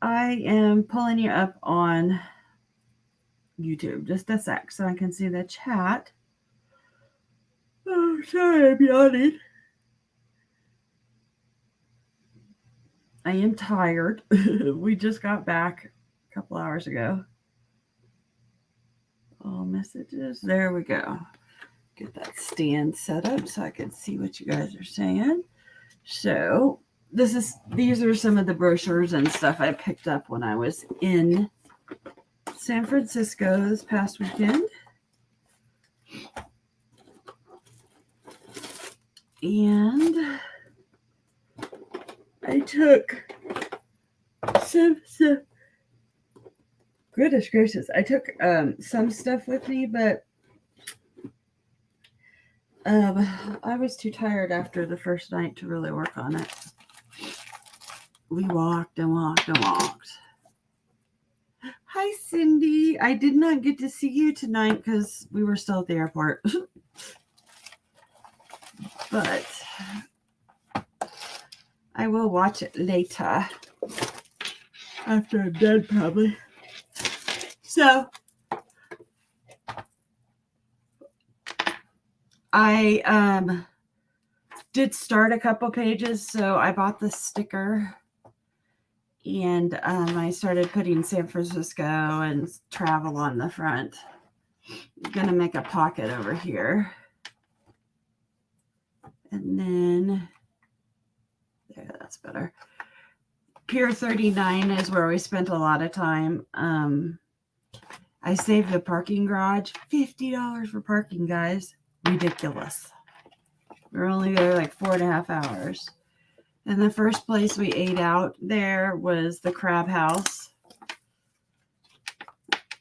I am pulling you up on YouTube. Just a sec so I can see the chat. Oh, sorry, I'm yawning. I am tired. We just got back a couple hours ago. All messages. There we go. Get that stand set up so I can see what you guys are saying. So these are some of the brochures and stuff I picked up when I was in San Francisco this past weekend. And I took some goodness gracious. I took some stuff with me, but I was too tired after the first night to really work on it. We walked and walked and walked. Hi, Cindy. I did not get to see you tonight because we were still at the airport. But I will watch it later. After I'm done, probably. So, I did start a couple pages. So, I bought the sticker. And I started putting San Francisco and travel on the front. I'm going to make a pocket over here. And then, there, that's better. Pier 39 is where we spent a lot of time. I saved the parking garage. $50 for parking, guys. Ridiculous. We were only there like 4.5 hours. And the first place we ate out there was the Crab House.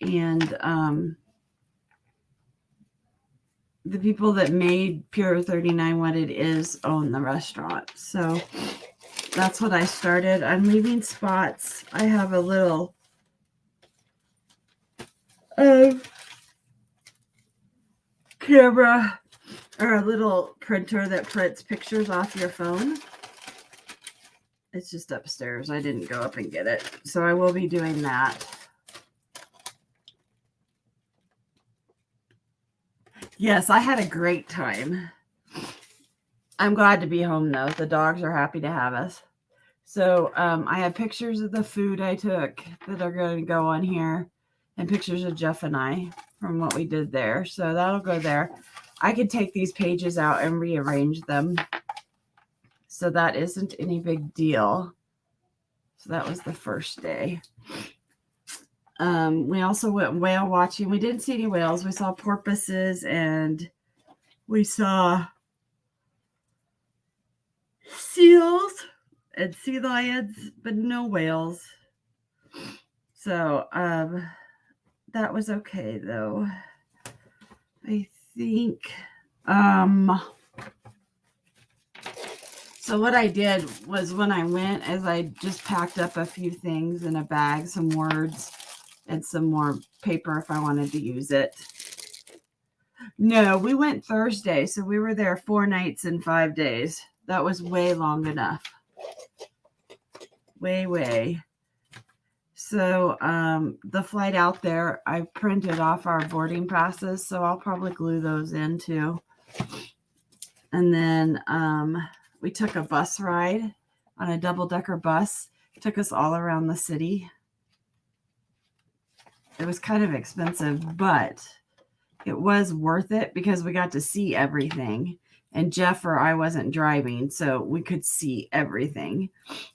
And the people that made Pier 39 what it is own the restaurant. So that's what I started. I'm leaving spots. I have a little camera or a little printer that prints pictures off your phone. It's just upstairs. I didn't go up and get it. So I will be doing that. Yes, I had a great time. I'm glad to be home though. The dogs are happy to have us. So I have pictures of the food I took that are going to go on here and pictures of Jeff and I from what we did there. So that'll go there. I could take these pages out and rearrange them. So that isn't any big deal. So that was the first day. We also went whale watching. We didn't see any whales. We saw porpoises and we saw seals and sea lions, but no whales. So that was okay though. I think so what I did was when I went, as I just packed up a few things in a bag, some words and some more paper if I wanted to use it. No, we went Thursday, so we were there 4 nights and 5 days. That was way long enough. Way. So the flight out there, I printed off our boarding passes, so I'll probably glue those in too. And then we took a bus ride on a double-decker bus. It took us all around the city. It was kind of expensive, but it was worth it because we got to see everything. And Jeff or I wasn't driving, so we could see everything.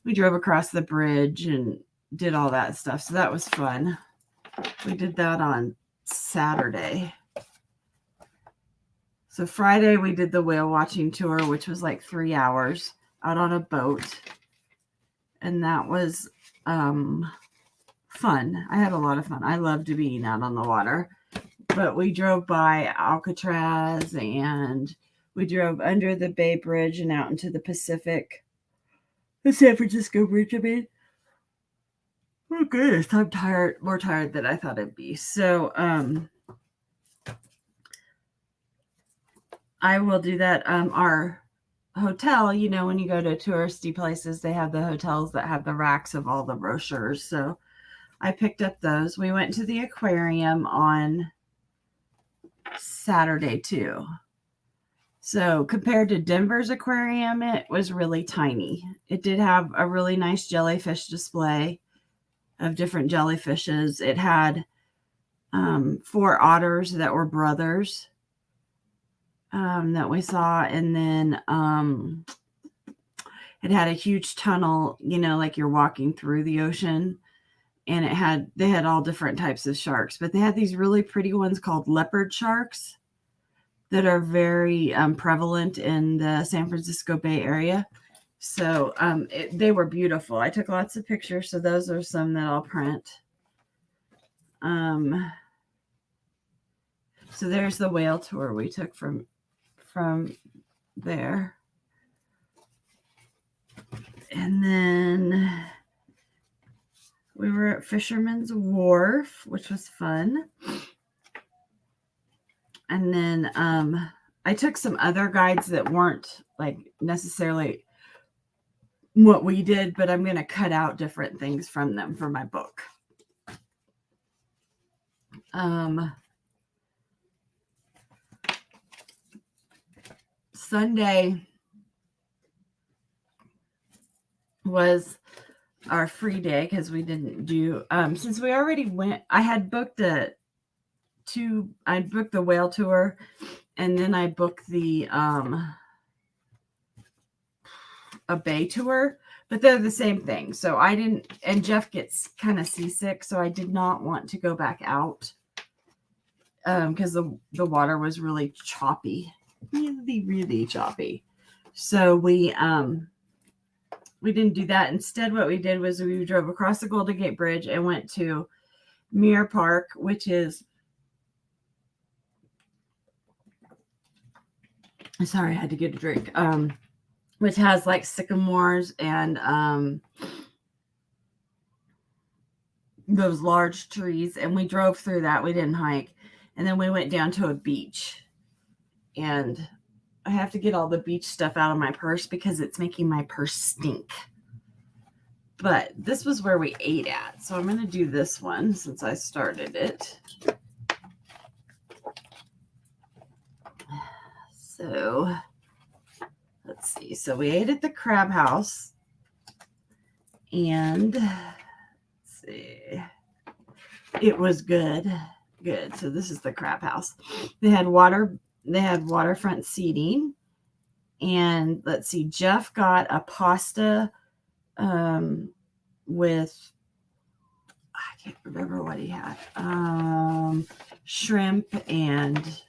We drove across the bridge and did all that stuff. So that was fun. We did that on Saturday. So Friday we did the whale watching tour, which was like 3 hours out on a boat. And that was fun. I had a lot of fun. I loved being out on the water. But we drove by Alcatraz and we drove under the Bay Bridge and out into the Pacific. The San Francisco Bridge, I mean. Oh goodness, I'm tired, more tired than I thought I'd be. So I will do that. Our hotel, you know, when you go to touristy places, they have the hotels that have the racks of all the brochures. So I picked up those. We went to the aquarium on Saturday too. So compared to Denver's aquarium, it was really tiny. It did have a really nice jellyfish display of different jellyfishes. It had 4 otters that were brothers that we saw. And then it had a huge tunnel, you know, like you're walking through the ocean. And they had all different types of sharks, but they had these really pretty ones called leopard sharks that are very prevalent in the San Francisco Bay Area. So they were beautiful. I took lots of pictures, so those are some that I'll print. So there's the whale tour we took from there. And then we were at Fisherman's Wharf, which was fun. And then I took some other guides that weren't like necessarily what we did, but I'm going to cut out different things from them for my book. Sunday was our free day because we didn't do since we already went. I had booked I booked the whale tour, and then I booked the a bay tour, but they're the same thing. So I didn't, and Jeff gets kind of seasick, so I did not want to go back out because the water was really choppy, really choppy. So we didn't do that. Instead, what we did was we drove across the Golden Gate Bridge and went to Mirror Park, which is, sorry, I had to get a drink, which has like sycamores and those large trees. And we drove through that. We didn't hike. And then we went down to a beach. And I have to get all the beach stuff out of my purse because it's making my purse stink. But this was where we ate at. So I'm going to do this one since I started it. So let's see. So we ate at the Crab House. And let's see. It was good. Good. So this is the Crab House. They had waterfront seating. And let's see, Jeff got a pasta with, I can't remember what he had. Shrimp and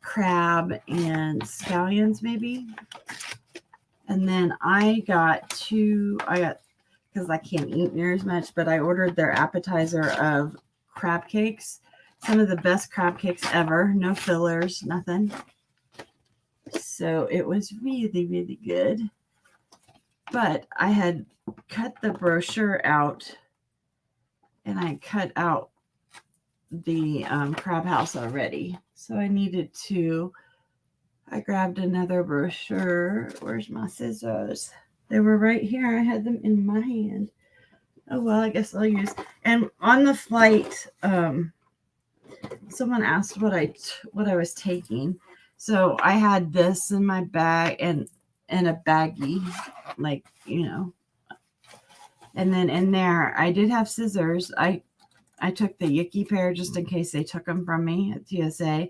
crab and scallions maybe. And then I got because I can't eat near as much, but I ordered their appetizer of crab cakes. Some of the best crab cakes ever. No fillers, nothing. So it was really, really good. But I had cut the brochure out, and I cut out the Crab House already. So I grabbed another brochure. Where's my scissors? They were right here. I had them in my hand. Oh, well, I guess I'll use. And on the flight, someone asked what I was taking. So I had this in my bag and a baggie, like, you know. And then in there, I did have scissors. I took the Yicky pair just in case they took them from me at TSA.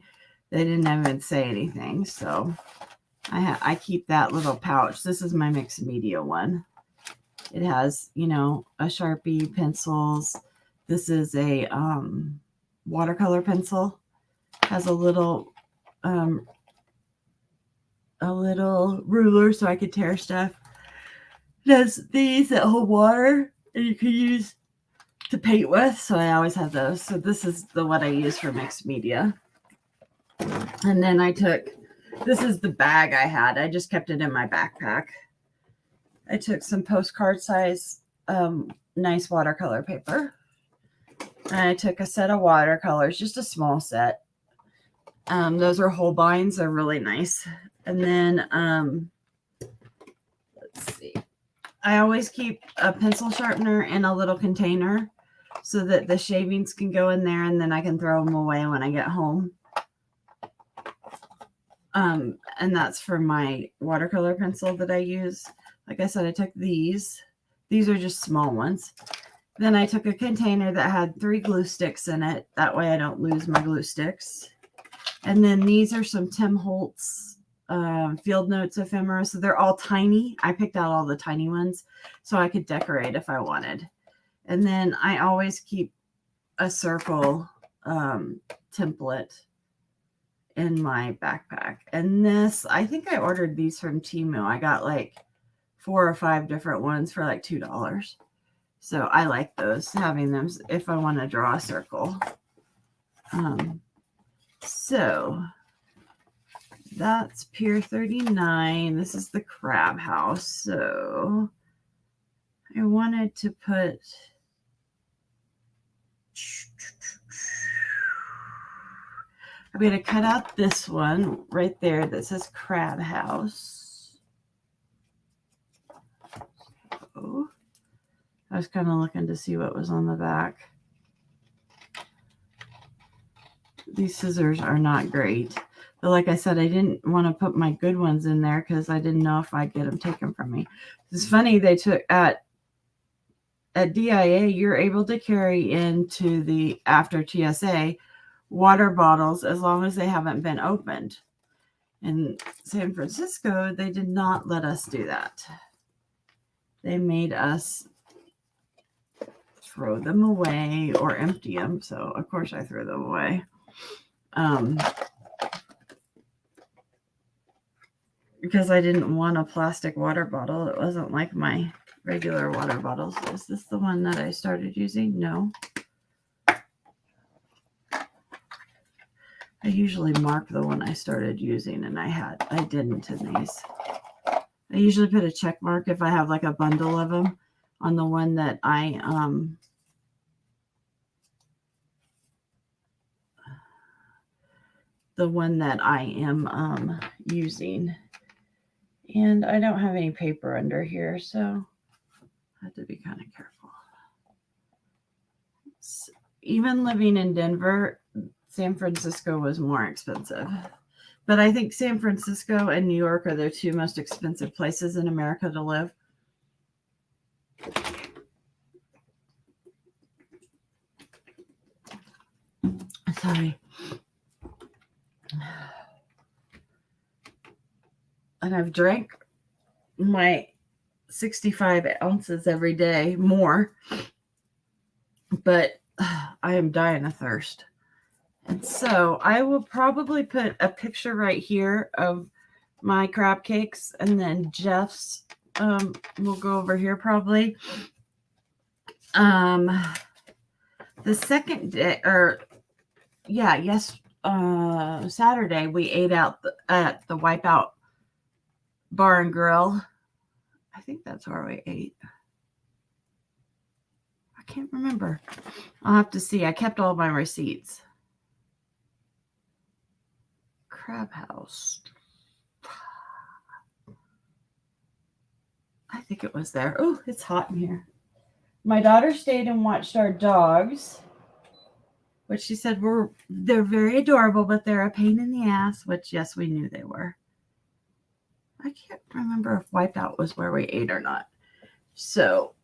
They didn't even say anything. So I keep that little pouch. This is my mixed media one. It has, you know, a Sharpie, pencils. This is a watercolor pencil. Has a little ruler so I could tear stuff. It has these that hold water and you can use to paint with. So I always have those. So this is what I use for mixed media. And then this is the bag I had. I just kept it in my backpack. I took some postcard size, nice watercolor paper. And I took a set of watercolors, just a small set. Those are Holbein's. They're really nice. And then, let's see. I always keep a pencil sharpener in a little container so that the shavings can go in there and then I can throw them away when I get home. And that's for my watercolor pencil that I use. Like I said, I took these. These are just small ones. Then I took a container that had 3 glue sticks in it. That way I don't lose my glue sticks. And then these are some Tim Holtz Field Notes ephemera. So they're all tiny. I picked out all the tiny ones so I could decorate if I wanted. And then I always keep a circle template in my backpack. And this, I think I ordered these from Temu. I got like 4 or 5 different ones for like $2. So I like those, having them if I want to draw a circle. So that's Pier 39. This is the Crab House. So I wanted to put I'm going to cut out this one right there that says Crab House. Oh, I was kind of looking to see what was on the back. These scissors are not great. But like I said, I didn't want to put my good ones in there because I didn't know if I'd get them taken from me. It's funny, they took at DIA, you're able to carry into the after TSA water bottles as long as they haven't been opened. In San Francisco, they did not let us do that. They made us throw them away or empty them. So, of course, I threw them away. Because I didn't want a plastic water bottle. It wasn't like my regular water bottles. Is this the one that I started using? No. I usually mark the one I started using, and I didn't in these. I usually put a check mark if I have like a bundle of them on the one that I am using. And I don't have any paper under here, so I have to be kind of careful. So, even living in Denver, San Francisco was more expensive. But I think San Francisco and New York are the 2 most expensive places in America to live. Sorry. And I've drank my 65 ounces every day, more. But I am dying of thirst. And so I will probably put a picture right here of my crab cakes, and then Jeff's will go over here probably. The second day, Saturday we ate out at the Wipeout Bar and Grill. I think that's where we ate. I can't remember. I'll have to see. I kept all my receipts. Crab House. I think it was there. Oh, it's hot in here. My daughter stayed and watched our dogs, which she said they're very adorable, but they're a pain in the ass, which, yes, we knew they were. I can't remember if Wipeout was where we ate or not. So,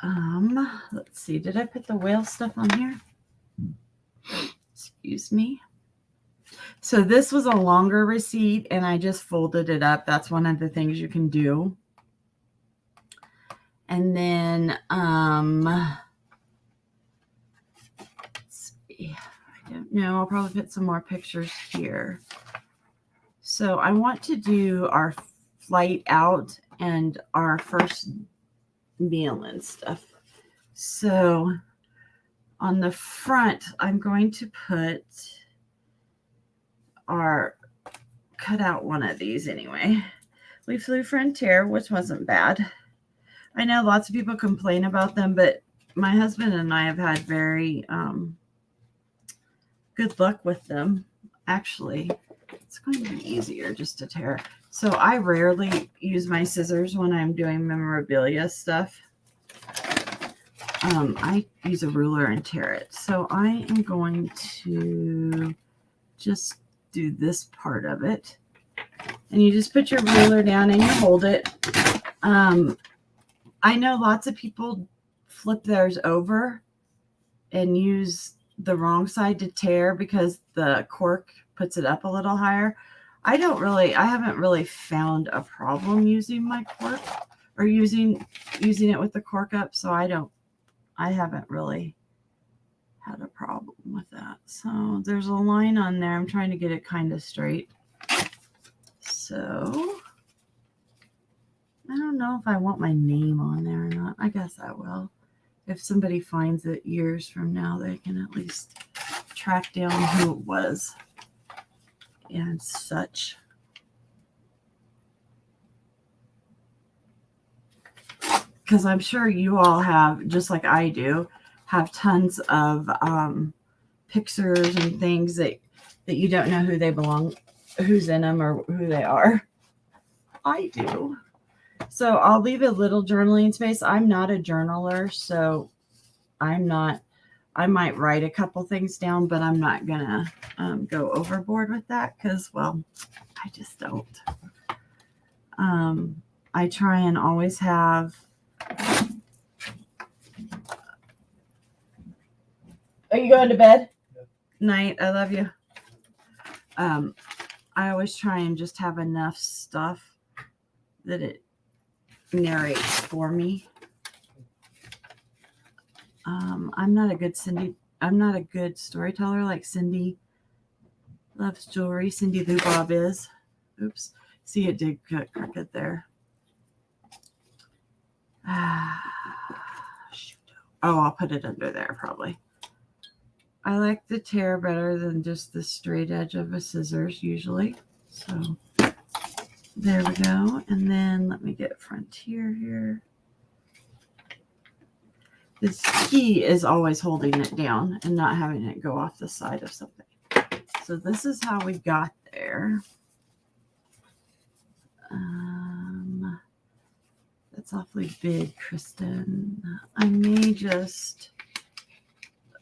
let's see. Did I put the whale stuff on here? Excuse me. So this was a longer receipt, and I just folded it up. That's one of the things you can do. And then, let's see. I don't know. I'll probably put some more pictures here. So I want to do our flight out and our first meal and stuff. So on the front, I'm going to cut out one of these anyway. We flew Frontier, which wasn't bad. I know lots of people complain about them, but my husband and I have had very good luck with them, actually. It's going to be easier just to tear. So I rarely use my scissors when I'm doing memorabilia stuff. I use a ruler and tear it. So I am going to just do this part of it. And you just put your ruler down and you hold it. I know lots of people flip theirs over and use the wrong side to tear because the cork puts it up a little higher. I haven't really found a problem using my cork or using it with the cork up. So I haven't really had a problem with that. So there's a line on there. I'm trying to get it kind of straight. So I don't know if I want my name on there or not. I guess I will. If somebody finds it years from now, they can at least track down who it was and such. Because I'm sure you all have, just like I do, have tons of pictures and things that you don't know who they belong, who's in them, or who they are. I do. So I'll leave a little journaling space. I'm not a journaler, so I might write a couple things down, but I'm not going to go overboard with that because, well, I just don't. I try and always have. Are you going to bed? Yeah. Night. I love you. I always try and just have enough stuff that it narrates for me. I'm not a good storyteller like Cindy Loves Jewelry. Cindy Lou Bob is. Oops. See, it did cut crooked there. Shoot. Oh, I'll put it under there probably. I like the tear better than just the straight edge of a scissors usually. So there we go. And then let me get Frontier here. This key is always holding it down and not having it go off the side of something. So this is how we got there. That's awfully big, Kristen. I may just,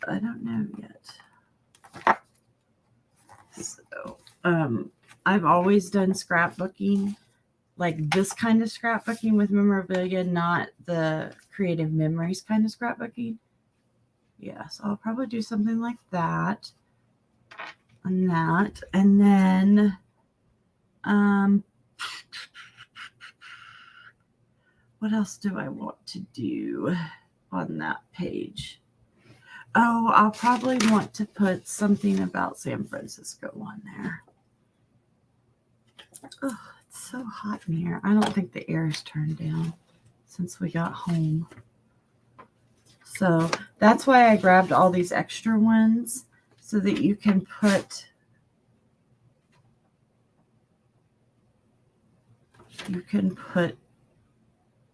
I don't know yet. So, I've always done scrapbooking, like this kind of scrapbooking with memorabilia, not the creative memories kind of scrapbooking. Yeah, so I'll probably do something like that and that. And then, what else do I want to do on that page? Oh, I'll probably want to put something about San Francisco on there. Oh, it's so hot in here. I don't think the air is turned down since we got home. So that's why I grabbed all these extra ones so that you can put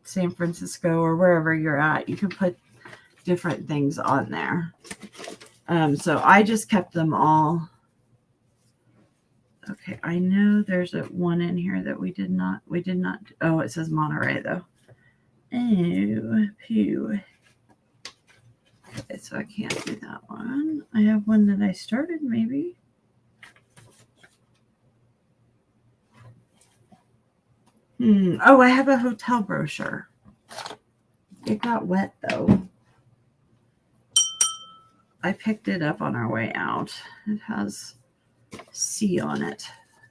San Francisco or wherever you're at, you can put different things on there. So I just kept them all. Okay, I know there's a one in here that we did not. Oh, it says Monterey though. Oh, pew. Okay, so I can't do that one. I have one that I started maybe. Oh, I have a hotel brochure. It got wet though. I picked it up on our way out. It has C on it.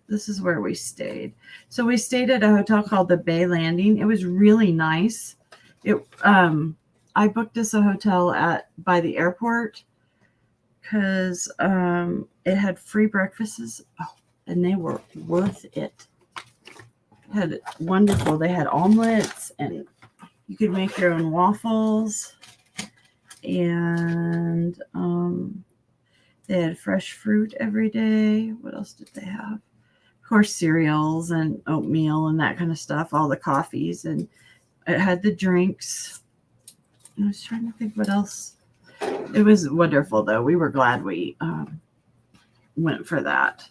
This is where we stayed. So we stayed at a hotel called the Bay Landing. It was really nice. I booked us a hotel by the airport because it had free breakfasts. Oh, and they were worth it. Had wonderful. They had omelets and you could make your own waffles. And they had fresh fruit every day. What else did they have? Of course, cereals and oatmeal and that kind of stuff. All the coffees, and it had the drinks. I was trying to think what else. It was wonderful, though. We were glad we went for that.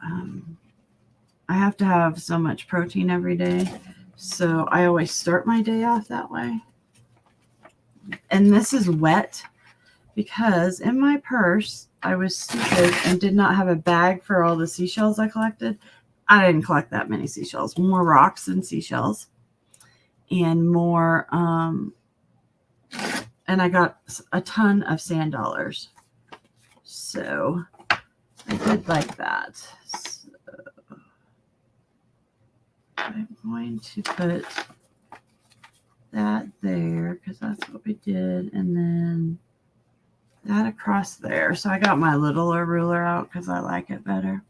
I have to have so much protein every day. So I always start my day off that way. And this is wet because in my purse, I was stupid and did not have a bag for all the seashells I collected. I didn't collect that many seashells, more rocks than seashells, and more, and I got a ton of sand dollars. So I did like that. So I'm going to put that there because that's what we did. And then that across there. So I got my littler ruler out because I like it better.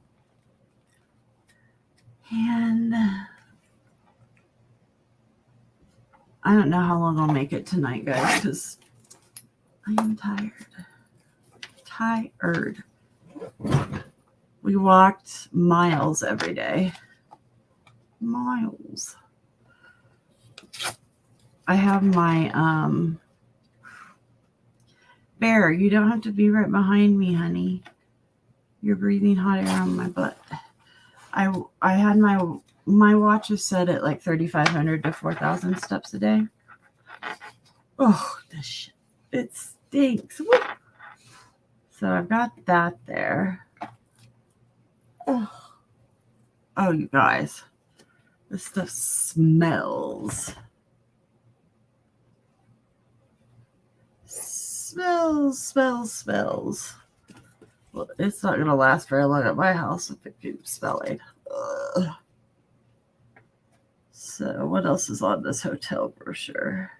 And I don't know how long I'll make it tonight, guys, because I am tired. We walked miles every day. Miles. I have my Bear, you don't have to be right behind me, honey. You're breathing hot air on my butt. I had my watch is set at like 3,500 to 4,000 steps a day. Oh, this shit. It stinks. Woo. So I've got that there. Oh, you guys. This stuff smells. Smells. Well, it's not going to last very long at my house if it keeps smelling. Ugh. So what else is on this hotel brochure?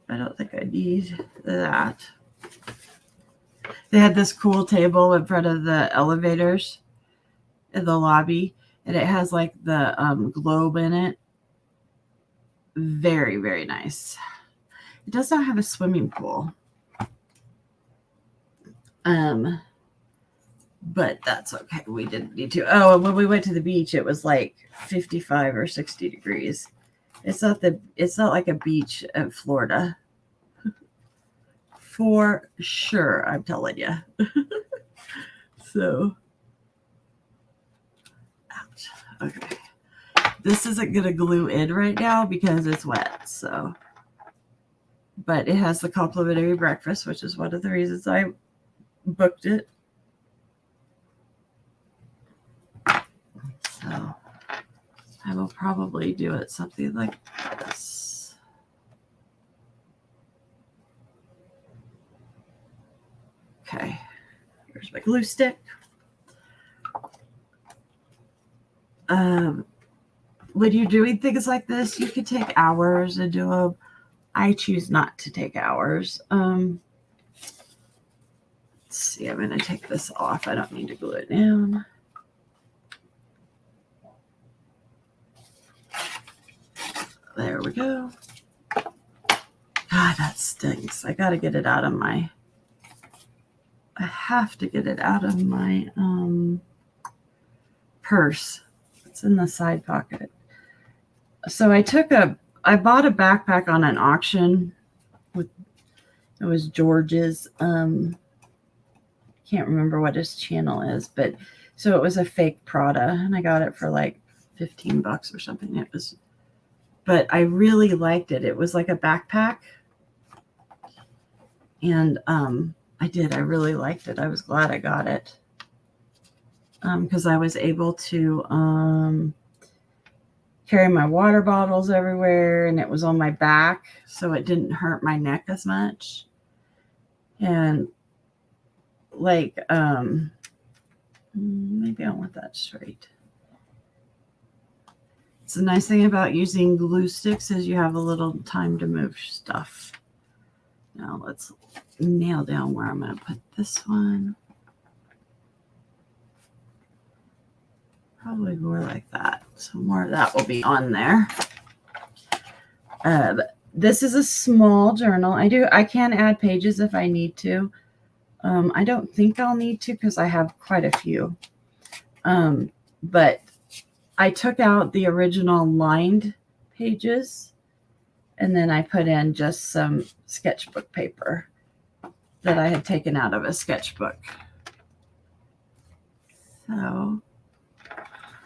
I don't think I need that. They had this cool table in front of the elevators in the lobby, and it has like the globe in it. Very, very nice. It does not have a swimming pool. But that's okay. We didn't need to. Oh, and when we went to the beach, it was like 55 or 60 degrees. It's not like a beach in Florida. For sure, I'm telling you. So, ouch. Okay. This isn't going to glue in right now because it's wet. So, but it has the complimentary breakfast, which is one of the reasons I booked it. So, I will probably do it something like this. Okay. Here's my glue stick. When you're doing things like this, you could take hours to do them. I choose not to take hours. Let's see, I'm going to take this off. I don't need to glue it down. There we go. God, that stinks. I got to get it out of my... I have to get it out of my purse. It's in the side pocket. So I bought a backpack on an auction. It was George's. Can't remember what his channel is, but so it was a fake Prada, and I got it for like $15 or something. But I really liked it. It was like a backpack, and I really liked it. I was glad I got it because I was able to carry my water bottles everywhere, and it was on my back, so it didn't hurt my neck as much. And like, maybe I want that straight. It's the nice thing about using glue sticks is you have a little time to move stuff. Now let's nail down where I'm going to put this one. Probably more like that. So more of that will be on there. This is a small journal. I can add pages if I need to. I don't think I'll need to because I have quite a few. But I took out the original lined pages and then I put in just some sketchbook paper. that I had taken out of a sketchbook. So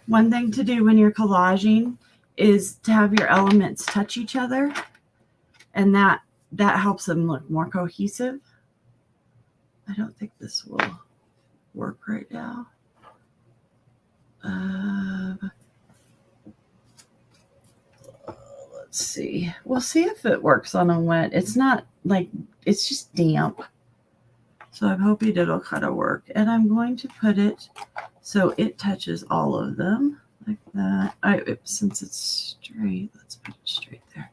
one thing to do when you're collaging is to have your elements touch each other, and that helps them look more cohesive. I don't think this will work right now. Let's see. We'll see if it works on a wet. It's not like, it's just damp. So I'm hoping it'll kind of work. And I'm going to put it so it touches all of them like that. Since it's straight, let's put it straight there.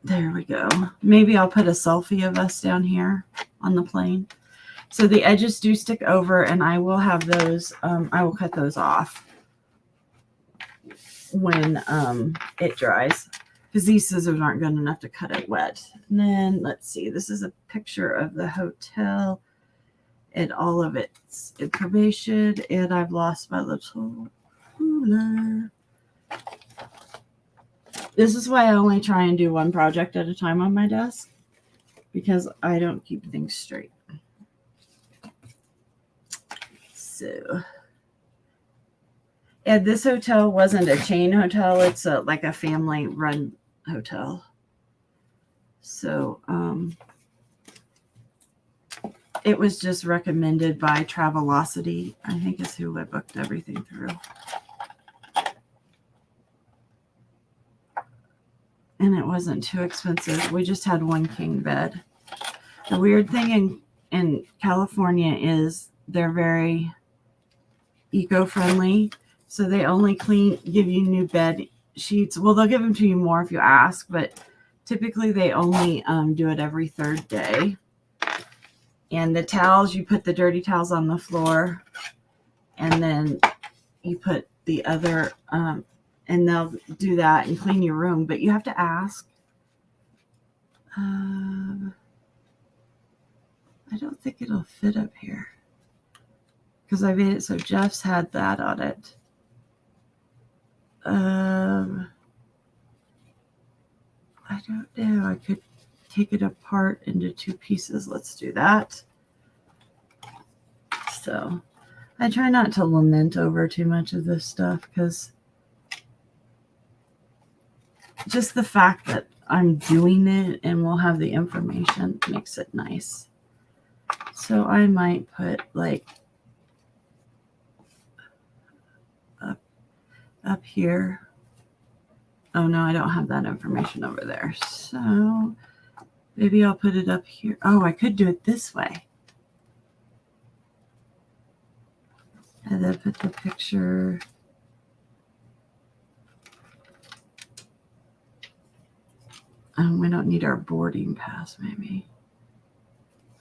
There we go. Maybe I'll put a selfie of us down here on the plane. So the edges do stick over, and I will have those, I will cut those off when it dries, because these scissors aren't good enough to cut it wet. And then let's see, this is a picture of the hotel and all of its information, and I've lost my little ruler. This is why I only try and do one project at a time on my desk, because I don't keep things straight. So, and this hotel wasn't a chain hotel. It's like a family run hotel. So, it was just recommended by Travelocity, I think is who I booked everything through. And it wasn't too expensive. We just had one king bed. The weird thing in California is they're very eco-friendly. So they only give you new bed sheets. Well, they'll give them to you more if you ask, but typically they only do it every third day. And the towels, you put the dirty towels on the floor, and then you put the other, and they'll do that and clean your room, but you have to ask. I don't think it'll fit up here, because I made it so Jeff's had that on it. I don't know. I could take it apart into two pieces. Let's do that. So I try not to lament over too much of this stuff, because just the fact that I'm doing it and we'll have the information makes it nice. So I might put like up here. Oh no, I don't have that information over there. So maybe I'll put it up here. Oh, I could do it this way. And then put the picture. We don't need our boarding pass, maybe.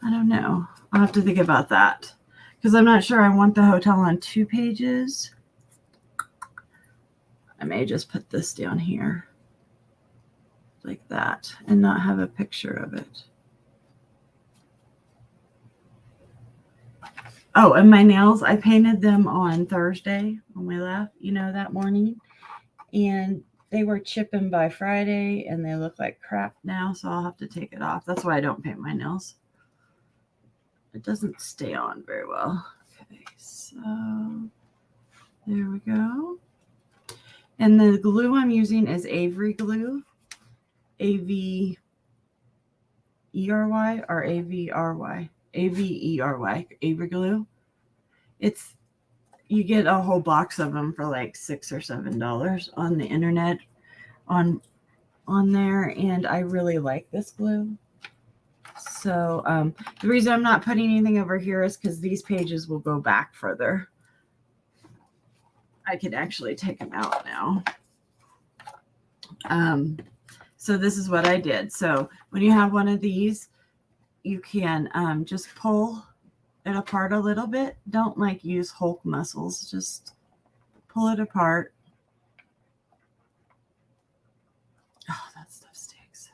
I don't know. I'll have to think about that, because I'm not sure I want the hotel on 2 pages. I may just put this down here like that and not have a picture of it. Oh, and my nails, I painted them on Thursday when we left, that morning. And they were chipping by Friday, and they look like crap now, so I'll have to take it off. That's why I don't paint my nails. It doesn't stay on very well. Okay, so there we go. And the glue I'm using is Avery glue. A-V-E-R-Y or A-V-R-Y? A-V-E-R-Y, Avery glue. You get a whole box of them for like $6 or $7 on the internet on there, and I really like this glue. So the reason I'm not putting anything over here is because these pages will go back further. I could actually take them out now. So this is what I did. So when you have one of these, you can just pull it apart a little bit. Don't use Hulk muscles. Just pull it apart. Oh, that stuff stinks.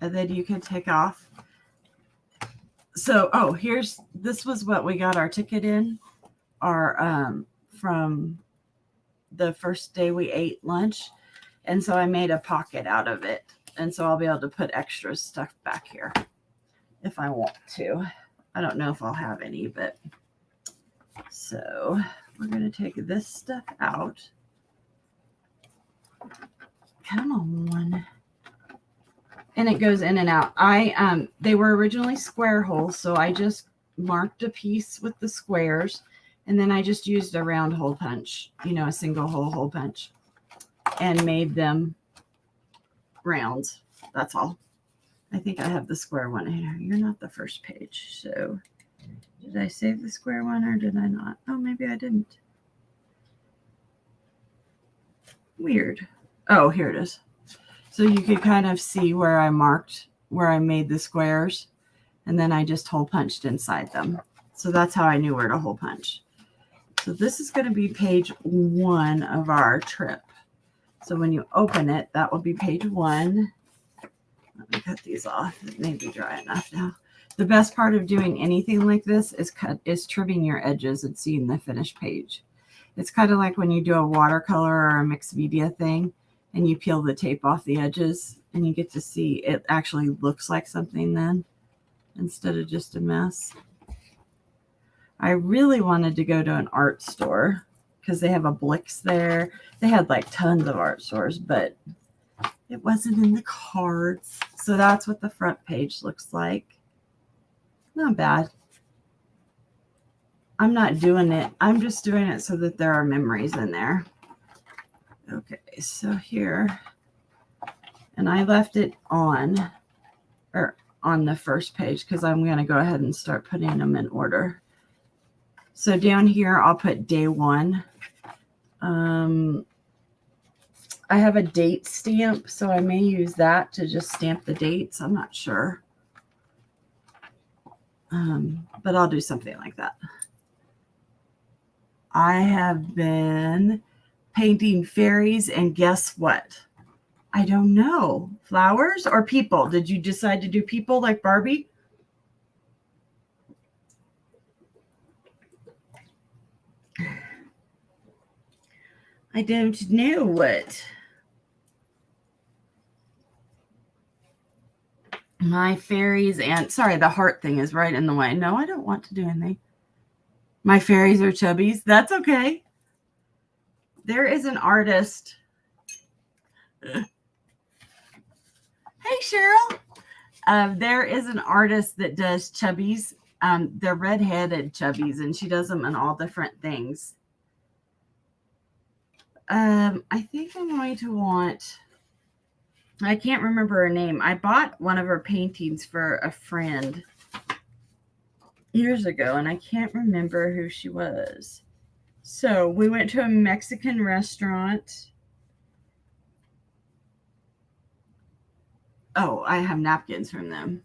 And then you can take off. So, this was what we got our ticket in. From the first day we ate lunch. And so I made a pocket out of it. And so I'll be able to put extra stuff back here if I want to. I don't know if I'll have any, but so we're going to take this stuff out. Come on. And it goes in and out. They were originally square holes, so I just marked a piece with the squares, and then I just used a round hole punch, a single hole punch, and made them rounds. That's all. I think I have the square one here. You're not the first page. So did I save the square one or did I not? Oh, maybe I didn't. Weird. Oh, here it is. So you could kind of see where I marked, where I made the squares, and then I just hole punched inside them. So that's how I knew where to hole punch. So this is going to be page 1 of our trip. So when you open it, that will be page 1. Let me cut these off. It may be dry enough now. The best part of doing anything like this is trimming your edges and seeing the finished page. It's kind of like when you do a watercolor or a mixed media thing and you peel the tape off the edges and you get to see it actually looks like something then instead of just a mess. I really wanted to go to an art store because they have a Blix there. They had like tons of art stores, but it wasn't in the cards. So that's what the front page looks like. Not bad. I'm not doing it. I'm just doing it so that there are memories in there. Okay, so here, and I left it on the first page because I'm going to go ahead and start putting them in order. So down here, I'll put day 1. I have a date stamp, so I may use that to just stamp the dates. I'm not sure. But I'll do something like that. I have been painting fairies, and guess what? I don't know. Flowers or people? Did you decide to do people like Barbie? I don't know what. My fairies and, sorry, the heart thing is right in the way. No, I don't want to do anything. My fairies are chubbies. That's okay. There is an artist. Hey, Cheryl. There is an artist that does chubbies. They're red-headed chubbies, and she does them in all different things. I think I'm going to want, I can't remember her name. I bought one of her paintings for a friend years ago, and I can't remember who she was. So we went to a Mexican restaurant. Oh, I have napkins from them.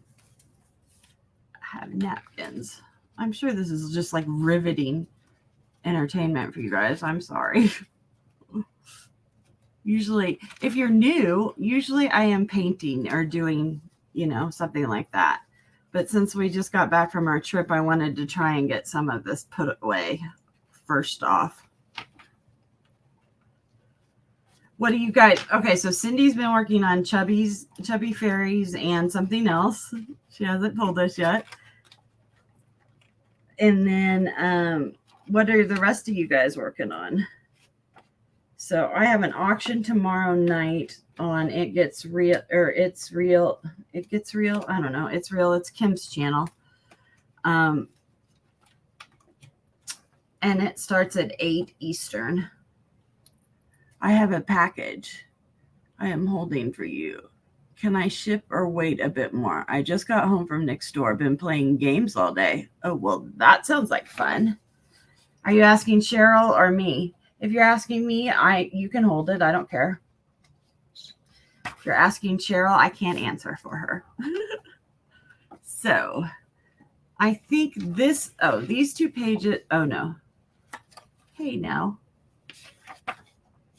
I have napkins. I'm sure this is just like riveting entertainment for you guys. I'm sorry. Usually, if you're new, usually I am painting or doing, something like that. But since we just got back from our trip, I wanted to try and get some of this put away first off. What do you guys? Okay, so Cindy's been working on chubby fairies and something else. She hasn't told us yet. And then what are the rest of you guys working on? So I have an auction tomorrow night on It Gets Real, or It's Real. It Gets Real. I don't know. It's Real. It's Kim's channel. And it starts at 8 Eastern. I have a package I am holding for you. Can I ship or wait a bit more? I just got home from next door. Been playing games all day. Oh, well, that sounds like fun. Are you asking Cheryl or me? If you're asking me, you can hold it. I don't care. If you're asking Cheryl, I can't answer for her. So I think these 2 pages. Oh, no. Hey, now.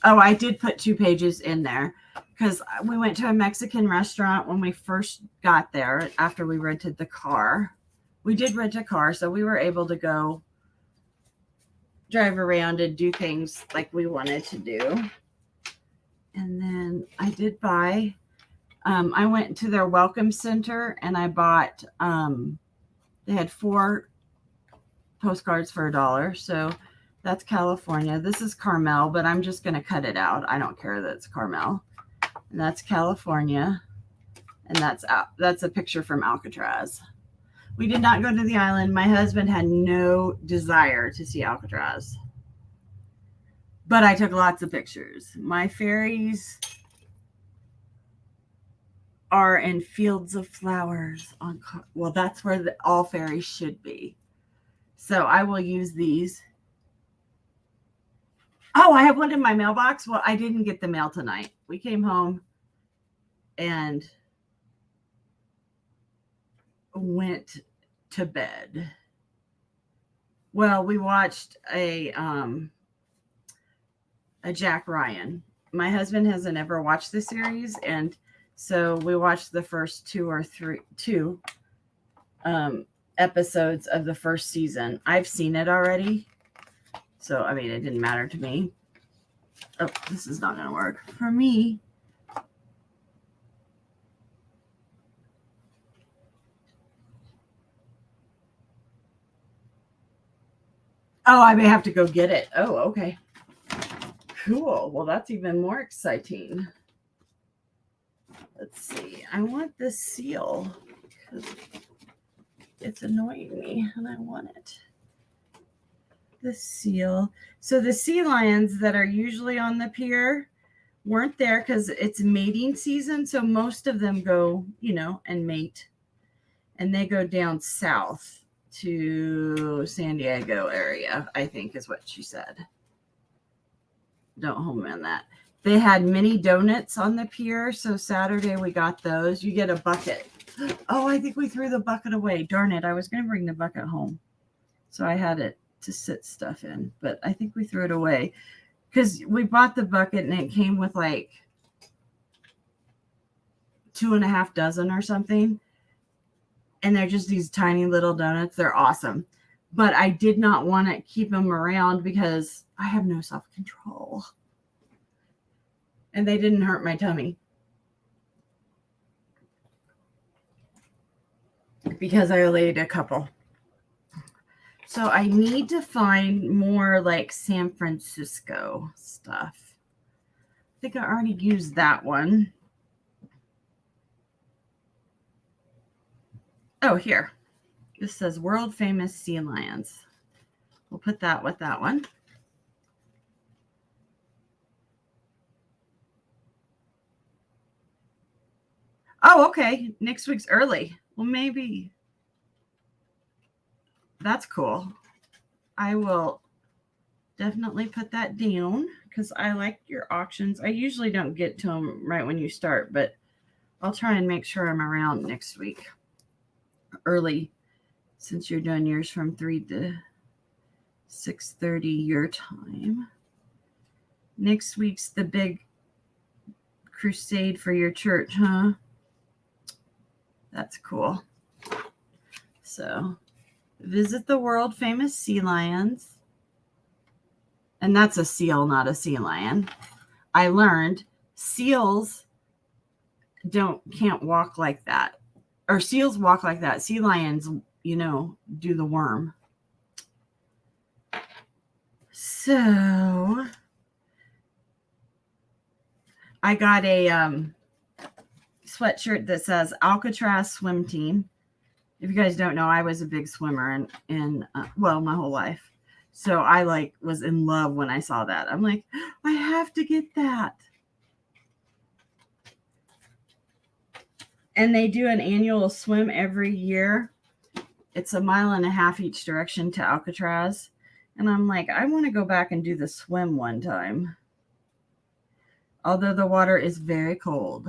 Oh, I did put 2 pages in there because we went to a Mexican restaurant when we first got there after we rented the car. We did rent a car, so we were able to go drive around and do things like we wanted to do. And then I did buy I went to their welcome center and I bought, they had 4 postcards for $1. So that's California. This is Carmel, but I'm just going to cut it out. I don't care that it's Carmel. And that's California. And that's a picture from Alcatraz. We did not go to the island. My husband had no desire to see Alcatraz. But I took lots of pictures. My fairies are in fields of flowers. Well, that's where all fairies should be. So I will use these. Oh, I have one in my mailbox. Well, I didn't get the mail tonight. We came home and went to bed. Well, we watched a Jack Ryan. My husband hasn't ever watched the series, and so we watched the first 2 episodes of the first season. I've seen it already, so I mean, it didn't matter to me. Oh, this is not going to work for me. Oh, I may have to go get it. Oh, okay. Cool. Well, that's even more exciting. Let's see. I want this seal because it's annoying me and I want it. The seal. So the sea lions that are usually on the pier weren't there because it's mating season. So most of them go, and mate. And they go down south to San Diego area, I think is what she said. Don't hold me on that. They had mini donuts on the pier. So Saturday we got those. You get a bucket. Oh, I think we threw the bucket away. Darn it. I was going to bring the bucket home. So I had it to sit stuff in, but I think we threw it away because we bought the bucket and it came with like 2.5 dozen or something. And they're just these tiny little donuts. They're awesome. But I did not want to keep them around because I have no self-control. And they didn't hurt my tummy. Because I only ate a couple. So I need to find more like San Francisco stuff. I think I already used that one. Oh, here. This says world famous sea lions. We'll put that with that one. Oh, okay. Next week's early. Well, maybe. That's cool. I will definitely put that down because I like your auctions. I usually don't get to them right when you start, but I'll try and make sure I'm around next week early since you're doing yours from 3 to 6:30 your time. Next week's the big crusade for your church, huh? That's cool. So visit the world famous sea lions. And that's a seal, not a sea lion. I learned seals can't walk like that. Or seals walk like that. Sea lions, do the worm. So I got a sweatshirt that says Alcatraz Swim Team. If you guys don't know, I was a big swimmer in my whole life. So I was in love when I saw that. I'm like, I have to get that. And they do an annual swim every year. It's 1.5 miles each direction to Alcatraz. And I'm like, I want to go back and do the swim one time. Although the water is very cold.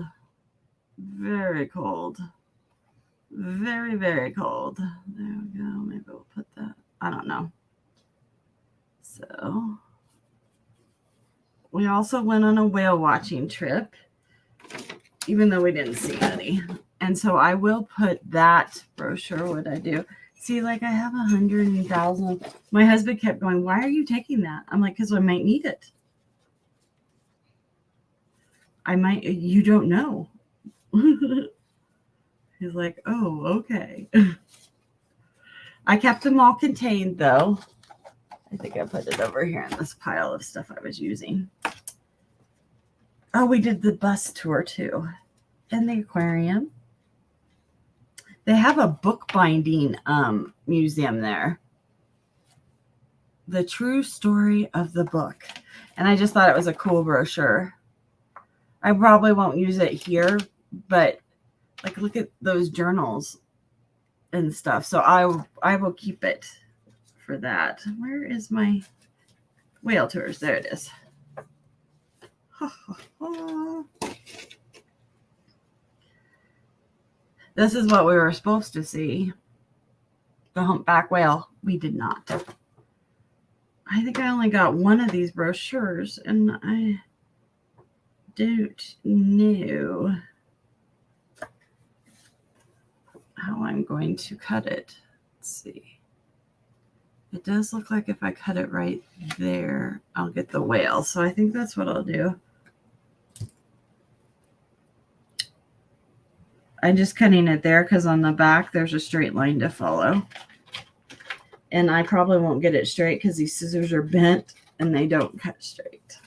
Very cold. Very, very cold. There we go. Maybe we'll put that. I don't know. So we also went on a whale watching trip, even though we didn't see any. And so I will put that brochure. What I do. See, I have 100,000. My husband kept going, why are you taking that? I'm like, because I might need it. You don't know. He's like, oh, okay. I kept them all contained, though. I think I put it over here in this pile of stuff I was using. Oh, we did the bus tour, too. And the aquarium. They have a bookbinding museum there. The True Story of the Book. And I just thought it was a cool brochure. I probably won't use it here, but like look at those journals and stuff. So I will keep it for that. Where is my whale tours? There it is. This is what we were supposed to see. The humpback whale. We did not. I think I only got one of these brochures, and I don't know how I'm going to cut it. Let's see. It does look like if I cut it right there, I'll get the whale. So I think that's what I'll do. I'm just cutting it there because on the back, there's a straight line to follow. And I probably won't get it straight because these scissors are bent and they don't cut straight.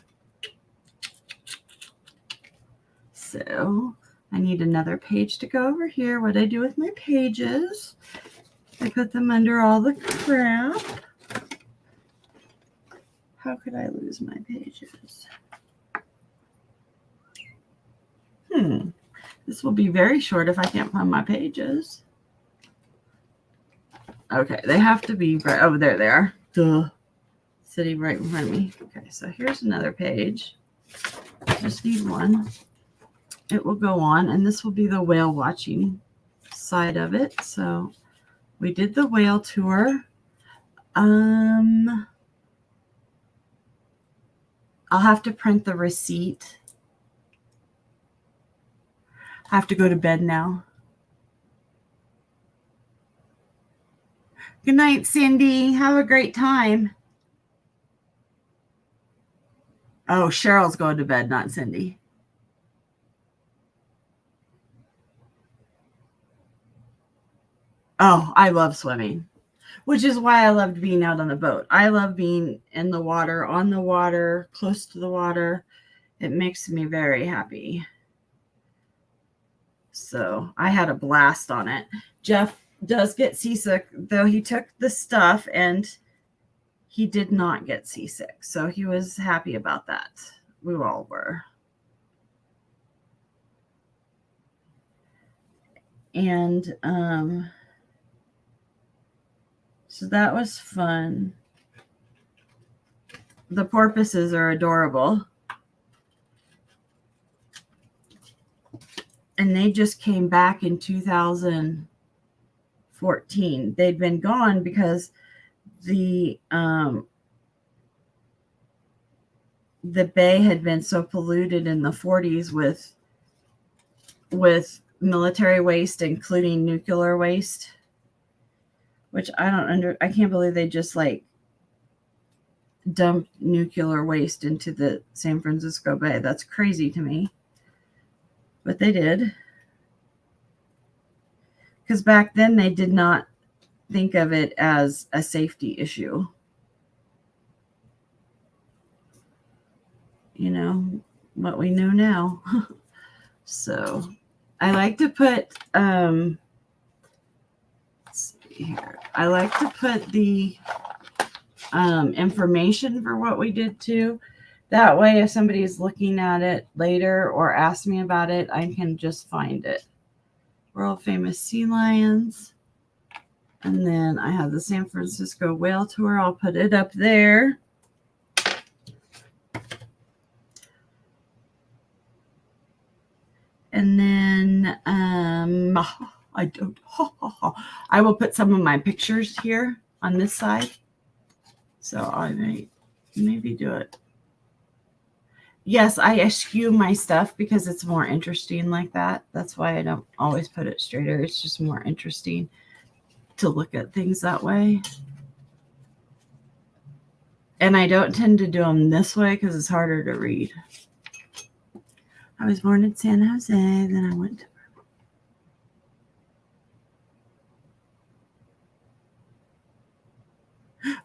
So I need another page to go over here. What I do with my pages, I put them under all the crap. How could I lose my pages? This will be very short if I can't find my pages. Okay, they have to be right. Oh, there they are. Duh. Sitting right in front of me. Okay, so here's another page. Just need one. It will go on, and this will be the whale watching side of it. So we did the whale tour. I'll have to print the receipt. I have to go to bed now. Good night, Cindy. Have a great time. Oh, Cheryl's going to bed, not Cindy. Oh, I love swimming, which is why I loved being out on the boat. I love being in the water, on the water, close to the water. It makes me very happy. So I had a blast on it. Jeff does get seasick, though he took the stuff and he did not get seasick. So he was happy about that. We all were. And so that was fun. The porpoises are adorable. And they just came back in 2014. They'd been gone because the bay had been so polluted in the 40s with military waste, including nuclear waste, which I can't believe they just like dumped nuclear waste into the San Francisco Bay. That's crazy to me. But they did. Because back then they did not think of it as a safety issue. You know, what we know now. So I like to put, let's see here. I like to put the information for what we did too. That way, if somebody is looking at it later or asks me about it, I can just find it. World famous sea lions. And then I have the San Francisco whale tour. I'll put it up there. And then I will put some of my pictures here on this side. So I may maybe do it. Yes, I eschew my stuff because it's more interesting like that. That's why I don't always put it straighter. It's just more interesting to look at things that way. And I don't tend to do them this way because it's harder to read. I was born in San Jose, then I went to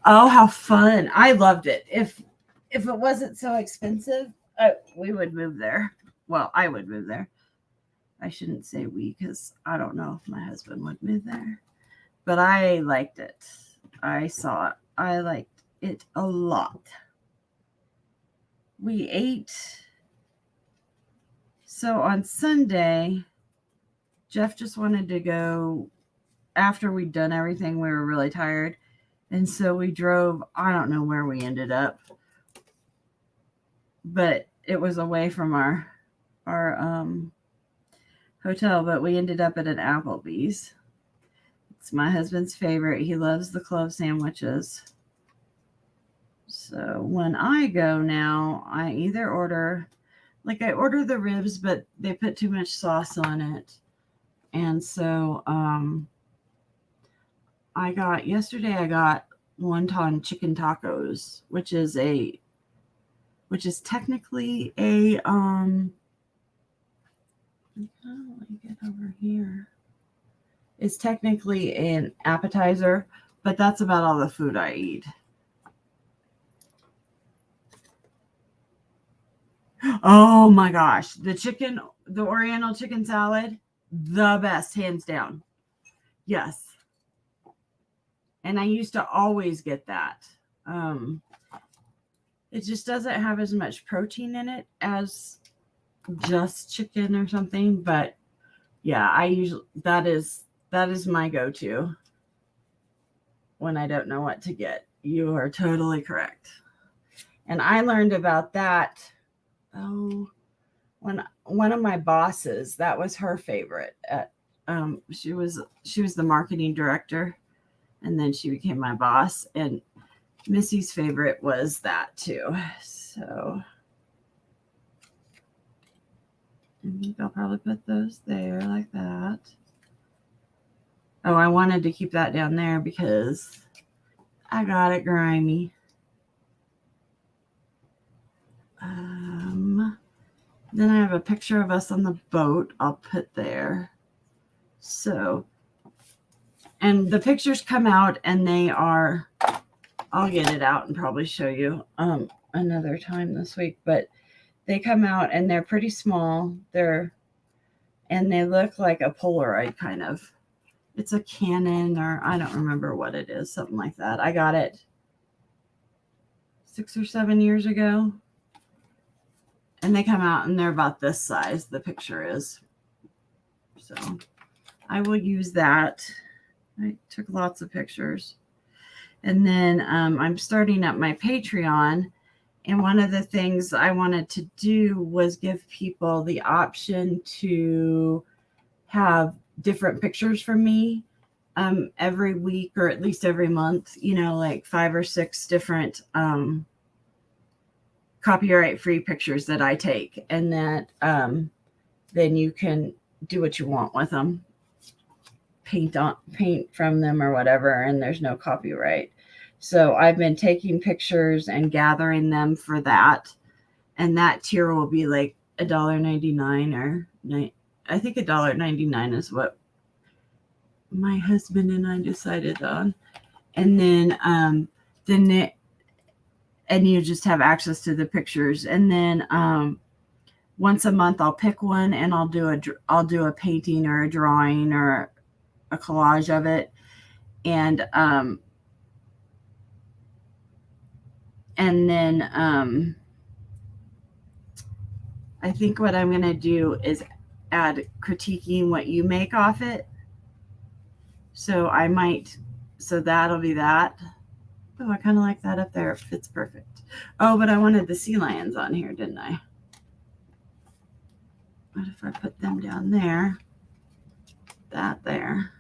Oh, how fun. I loved it. If it wasn't so expensive, we would move there. Well, I would move there. I shouldn't say we because I don't know if my husband would move there. But I liked it. I saw it. I liked it a lot. We ate. So on Sunday, Jeff just wanted to go after we'd done everything. We were really tired. And so we drove, I don't know where we ended up, but it was away from our hotel, but we ended up at an Applebee's. It's my husband's favorite. He loves the clove sandwiches. So when I go now, I either order, like I order the ribs, but they put too much sauce on it. And so I got wonton chicken tacos, which is technically a let me get over here. It's technically an appetizer, but that's about all the food I eat. Oh my gosh, the Oriental chicken salad, the best, hands down. Yes. And I used to always get that. It just doesn't have as much protein in it as just chicken or something, but yeah, I usually that is my go-to when I don't know what to get. You are totally correct. And I learned about that when one of my bosses, that was her favorite at she was the marketing director, and then she became my boss, and Missy's favorite was that too. So I think I'll probably put those there like that. Oh, I wanted to keep that down there because I got it grimy. Then I have a picture of us on the boat I'll put there. So, and the pictures come out and they are, I'll get it out and probably show you another time this week, but they come out and they're pretty small. And they look like a Polaroid kind of. It's a Canon, or I don't remember what it is, something like that. I got it 6 or 7 years ago. And they come out and they're about this size, the picture is. So I will use that. I took lots of pictures. And then I'm starting up my Patreon. And one of the things I wanted to do was give people the option to have different pictures from me every week, or at least every month, like 5 or 6 different copyright-free pictures that I take, and that then you can do what you want with them, paint from them or whatever, and there's no copyright. So I've been taking pictures and gathering them for that, and that tier will be like $1.99 or I think $1.99 is what my husband and I decided on, and then and you just have access to the pictures. And then once a month I'll pick one and I'll do a painting or a drawing or a collage of it. And then I think what I'm going to do is add critiquing what you make off it. So that'll be that. Oh, I kind of like that up there. It fits perfect. Oh, but I wanted the sea lions on here, didn't I? What if I put them down there? That there.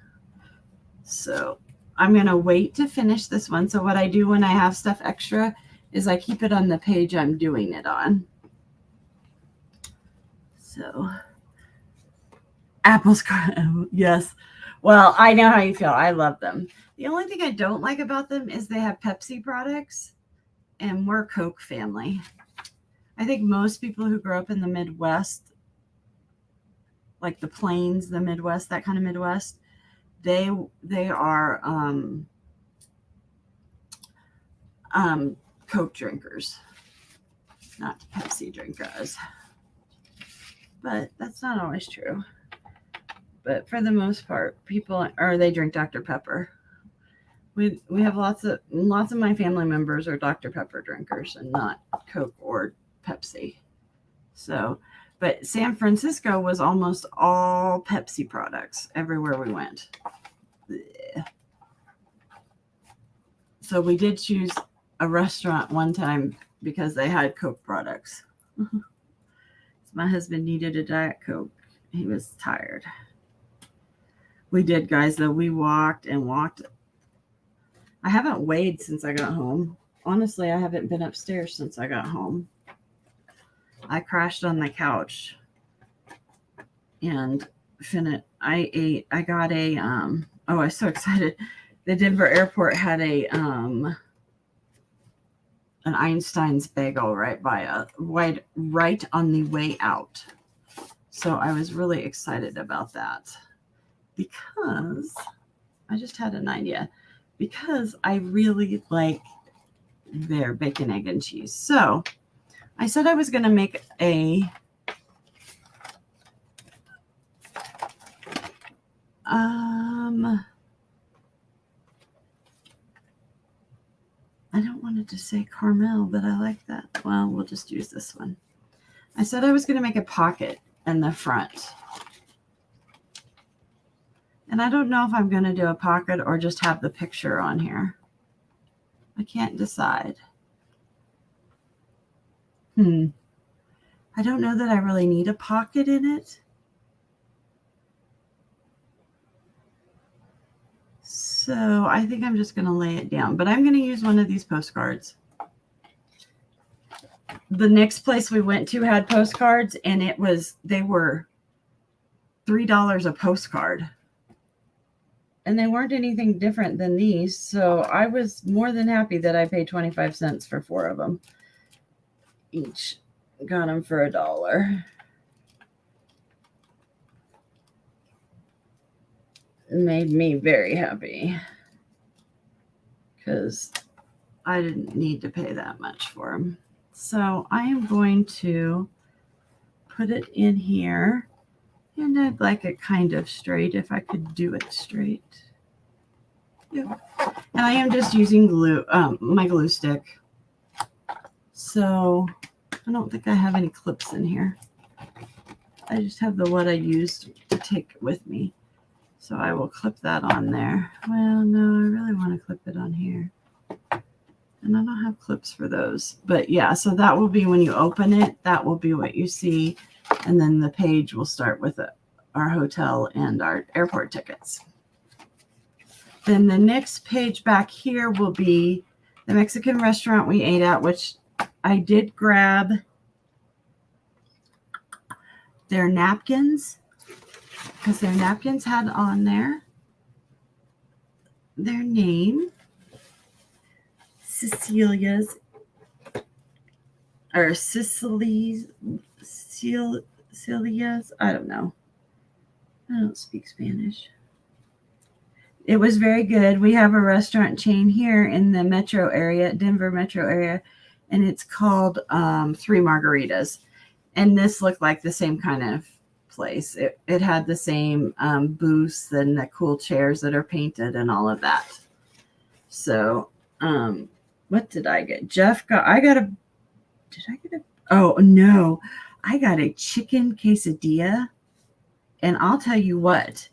So I'm going to wait to finish this one. So what I do when I have stuff extra is I keep it on the page I'm doing it on. So apples, yes. Well, I know how you feel. I love them. The only thing I don't like about them is they have Pepsi products, and we're Coke family. I think most people who grow up in the Midwest, like the Plains, the Midwest, that kind of Midwest, they are Coke drinkers, not Pepsi drinkers. But that's not always true. But for the most part, they drink Dr. Pepper. We have lots of my family members are Dr. Pepper drinkers and not Coke or Pepsi. So, but San Francisco was almost all Pepsi products everywhere we went. Blech. So we did choose a restaurant one time because they had Coke products. My husband needed a Diet Coke. He was tired. We did, guys, though. We walked and walked. I haven't weighed since I got home. Honestly, I haven't been upstairs since I got home. I crashed on the couch and I got a, I was so excited. The Denver airport had an Einstein's bagel right on the way out. So I was really excited about that because I just had an idea. Because I really like their bacon, egg, and cheese. So I said I was going to make I don't want it to say caramel, but I like that. Well, we'll just use this one. I said I was going to make a pocket in the front. And I don't know if I'm going to do a pocket or just have the picture on here. I can't decide. I don't know that I really need a pocket in it. So I think I'm just going to lay it down. But I'm going to use one of these postcards. The next place we went to had postcards, and they were $3 a postcard. And they weren't anything different than these. So I was more than happy that I paid 25 cents for 4 of them. Each got them for $1. It made me very happy because I didn't need to pay that much for them. So I am going to put it in here. And I'd like it kind of straight if I could do it straight. Yep. And I am just using glue, my glue stick. So I don't think I have any clips in here. I just have what I used to take with me. So I will clip that on there. Well, no, I really want to clip it on here. And I don't have clips for those. But yeah, so that will be when you open it. That will be what you see. And then the page will start with our hotel and our airport tickets. Then the next page back here will be the Mexican restaurant we ate at, which I did grab their napkins because their napkins had on there their name, Cecilia's, or Cicely's, Celia's, I don't know. I don't speak Spanish. It was very good. We have a restaurant chain here in the metro area, Denver metro area, and it's called Three Margaritas. And this looked like the same kind of place. It had the same booths and the cool chairs that are painted and all of that. So, what did I get? Oh, no. I got a chicken quesadilla. And I'll tell you what,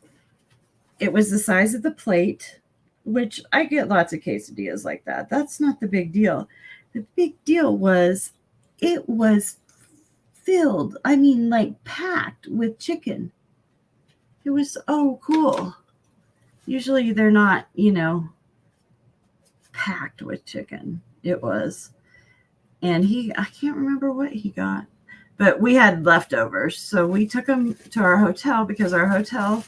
it was the size of the plate, which I get lots of quesadillas like that. That's not the big deal. The big deal was it was filled, like packed with chicken. It was so cool. Usually they're not, packed with chicken. It was. And I can't remember what he got. But we had leftovers, so we took them to our hotel because our hotel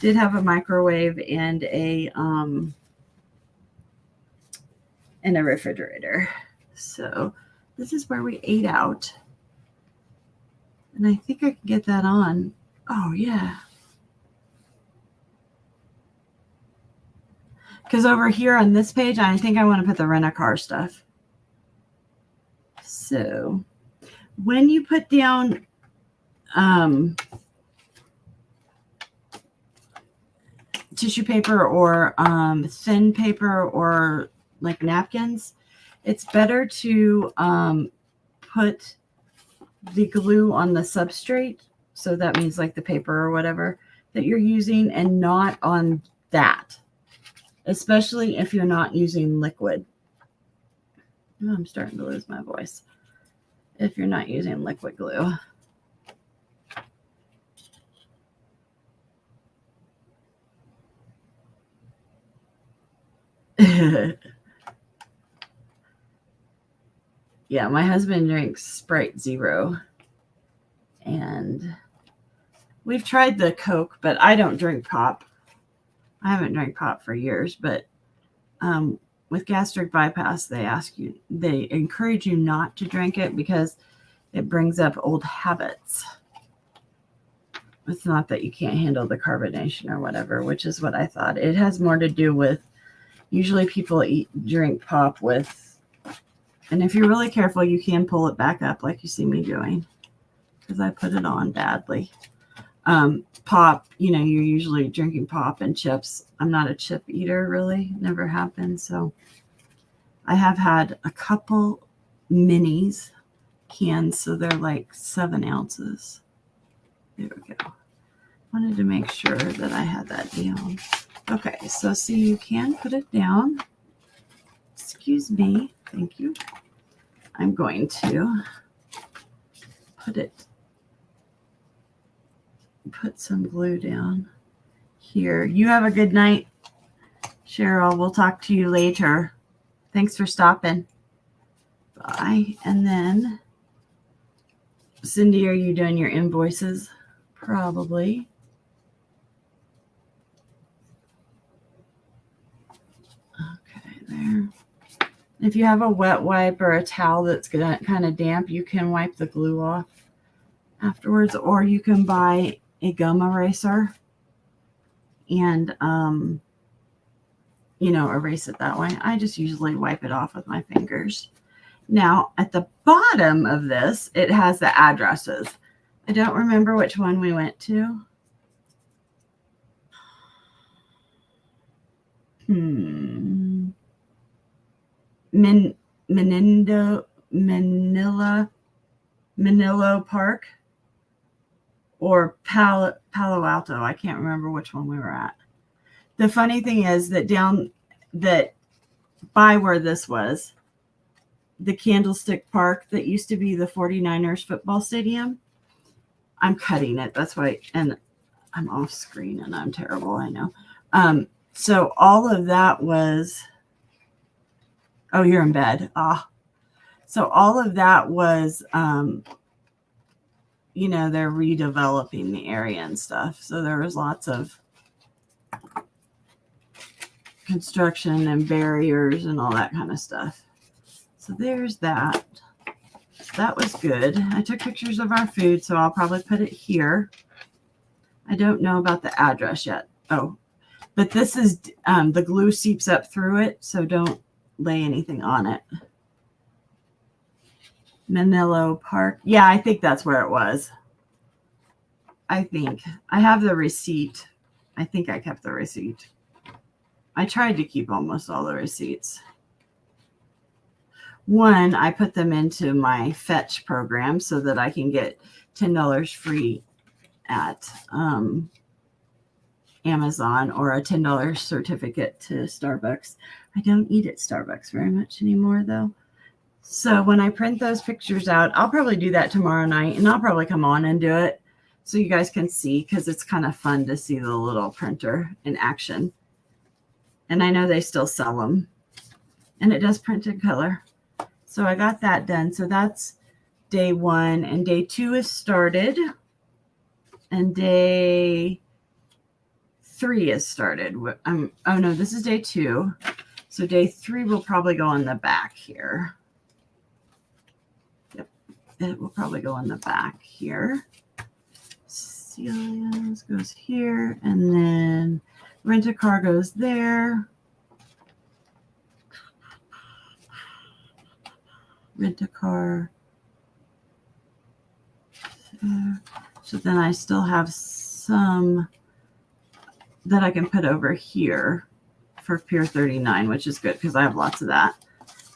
did have a microwave and a refrigerator. So this is where we ate out. And I think I can get that on. Oh, yeah. Because over here on this page, I think I want to put the rent-a-car stuff. So when you put down tissue paper or thin paper or like napkins, it's better to put the glue on the substrate. So that means like the paper or whatever that you're using, and not on that, especially if you're not using liquid. Oh, I'm starting to lose my voice. If you're not using liquid glue. Yeah, my husband drinks Sprite Zero, and we've tried the Coke, but I don't drink pop. I haven't drank pop for years, but with gastric bypass, they encourage you not to drink it because it brings up old habits. It's not that you can't handle the carbonation or whatever, which is what I thought. It has more to do with, usually people drink pop with, and if you're really careful, you can pull it back up like you see me doing, because I put it on badly. Pop, you're usually drinking pop and chips. I'm not a chip eater, really. Never have been. So I have had a couple minis cans, so they're like 7 ounces. There we go. Wanted to make sure that I had that down. Okay, so see, you can put it down. Excuse me. Thank you. I'm going to put some glue down here. You have a good night, Cheryl. We'll talk to you later. Thanks for stopping. Bye. And then, Cindy, are you doing your invoices? Probably. Okay, there. If you have a wet wipe or a towel that's kind of damp, you can wipe the glue off afterwards, or you can buy a gum eraser and, erase it that way. I just usually wipe it off with my fingers. Now, at the bottom of this, it has the addresses. I don't remember which one we went to. Manilo Park or Palo Alto. I can't remember which one we were at. The funny thing is that by where this was, the Candlestick Park that used to be the 49ers football stadium, I'm cutting it. That's why, and I'm off screen and I'm terrible, I know. So all of that was, oh, you're in bed. So all of that was, they're redeveloping the area and stuff. So there was lots of construction and barriers and all that kind of stuff. So there's that. That was good. I took pictures of our food, so I'll probably put it here. I don't know about the address yet. Oh, but this is, the glue seeps up through it, so don't lay anything on it. Manilo Park. Yeah, I think that's where it was. I think. I have the receipt. I think I kept the receipt. I tried to keep almost all the receipts. One, I put them into my Fetch program so that I can get $10 free at Amazon, or a $10 certificate to Starbucks. I don't eat at Starbucks very much anymore, though. So when I print those pictures out, I'll probably do that tomorrow night, and I'll probably come on and do it so you guys can see, because it's kind of fun to see the little printer in action. And I know they still sell them, and it does print in color. So I got that done. So that's day 1, and day 2 is started, and day 3 is started. Oh no, this is day 2. So day 3 will probably go on the back here. Yep, it will probably go on the back here. Celia's goes here, and then Rent-A-Car goes there. rent a car. So then I still have some that I can put over here for Pier 39, which is good because I have lots of that.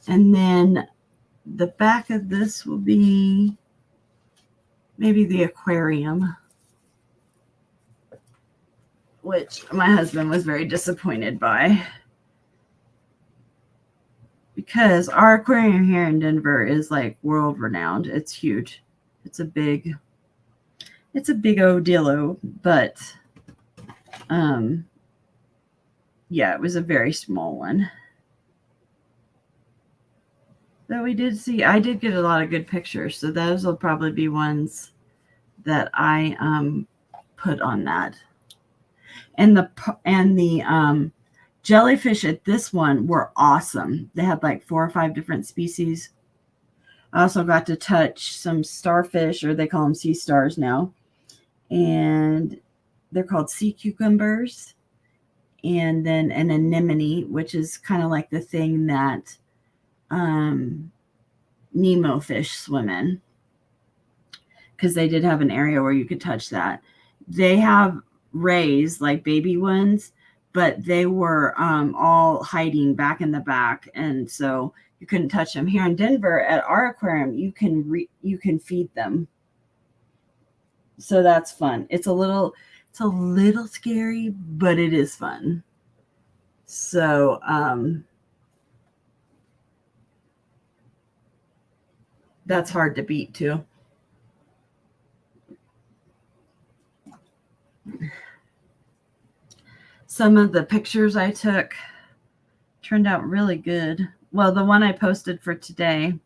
And then the back of this will be maybe the aquarium, which my husband was very disappointed by because our aquarium here in Denver is like world renowned. It's huge. It's a big old dealo, but yeah, it was a very small one. Though I did get a lot of good pictures, so those will probably be ones that I put on that. And the jellyfish at this one were awesome. They had like 4 or 5 different species. I also got to touch some starfish, or they call them sea stars now, and they're called sea cucumbers. And then an anemone, which is kind of like the thing that Nemo fish swim in, because they did have an area where you could touch that. They have rays, like baby ones, but they were all hiding back in the back, and so you couldn't touch them. Here in Denver at our aquarium, you can feed them, so that's fun. It's a little scary, but it is fun. So that's hard to beat too. Some of the pictures I took turned out really good. Well, the one I posted for today,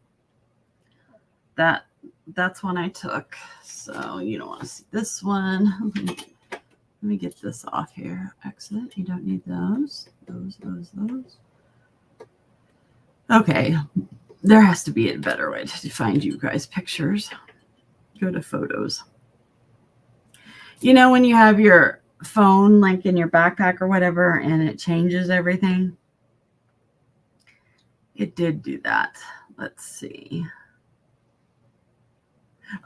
that's one I took. So you don't want to see this one. Let me get this off here. Exit. You don't need those. Those. Okay. There has to be a better way to find you guys pictures. Go to photos. You know when you have your phone like in your backpack or whatever and it changes everything? It did do that. Let's see.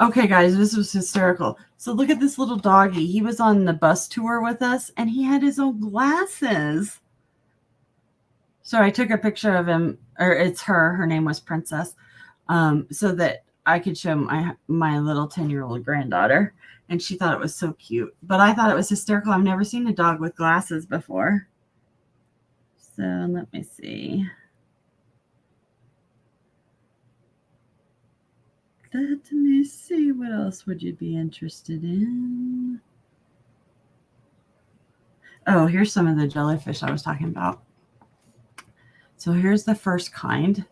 Okay, guys, this was hysterical. So look at this little doggy. He was on the bus tour with us, and he had his own glasses. So I took a picture of him, or it's her. Her name was Princess, so that I could show my little 10-year-old granddaughter, and she thought it was so cute. But I thought it was hysterical. I've never seen a dog with glasses before. So let me see. Let me see. What else would you be interested in? Oh, here's some of the jellyfish I was talking about. So here's the first kind.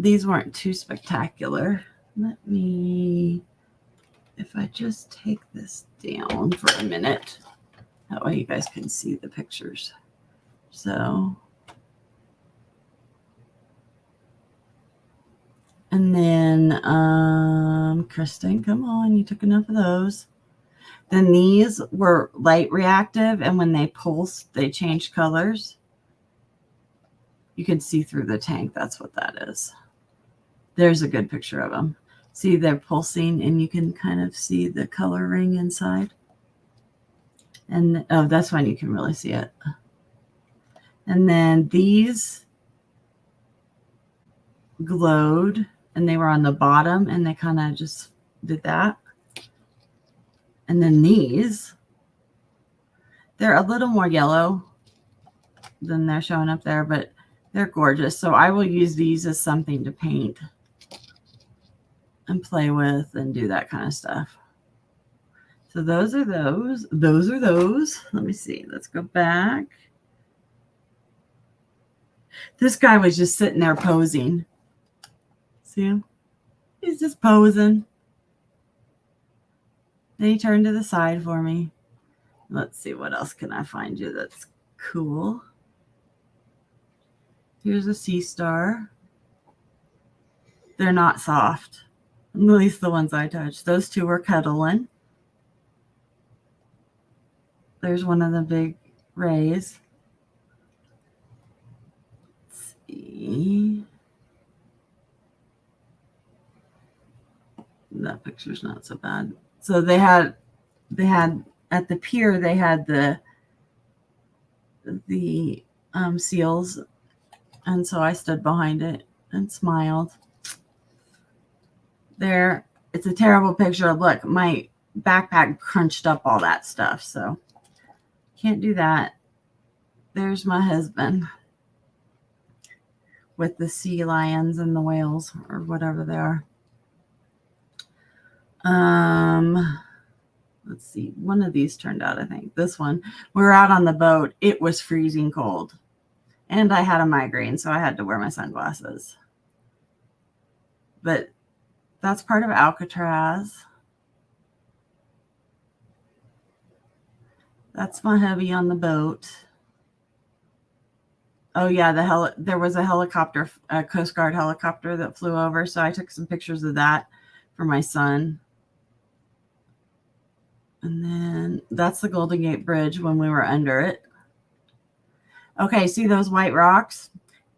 These weren't too spectacular. Let me, if I just take this down for a minute, that way you guys can see the pictures. So, and then, Kristen, come on, you took enough of those. Then these were light reactive, and when they pulse, they change colors. You can see through the tank. That's what that is. There's a good picture of them. See, they're pulsing, and you can kind of see the color ring inside. And oh, that's when you can really see it. And then these glowed, and they were on the bottom, and they kind of just did that. And then these, they're a little more yellow than they're showing up there, but they're gorgeous. So I will use these as something to paint and play with and do that kind of stuff. So those are those. Those are those. Let me see. Let's go back. This guy was just sitting there posing. See him? He's just posing. Then he turned to the side for me. Let's see, what else can I find you that's cool? Here's a sea star. They're not soft. At least the ones I touched. Those two were cuddling. There's one of the big rays. Let's see. That picture's not so bad. So they had at the pier, they had the seals, and so I stood behind it and smiled. There, it's a terrible picture. Look, my backpack crunched up all that stuff, so can't do that. There's my husband with the sea lions and the whales or whatever they are. Let's see. One of these turned out, I think. This one. We were out on the boat. It was freezing cold. And I had a migraine, so I had to wear my sunglasses. But that's part of Alcatraz. That's my hubby on the boat. Oh yeah, there was a helicopter, a Coast Guard helicopter that flew over, so I took some pictures of that for my son. And then that's the Golden Gate Bridge when we were under it. Okay, see those white rocks?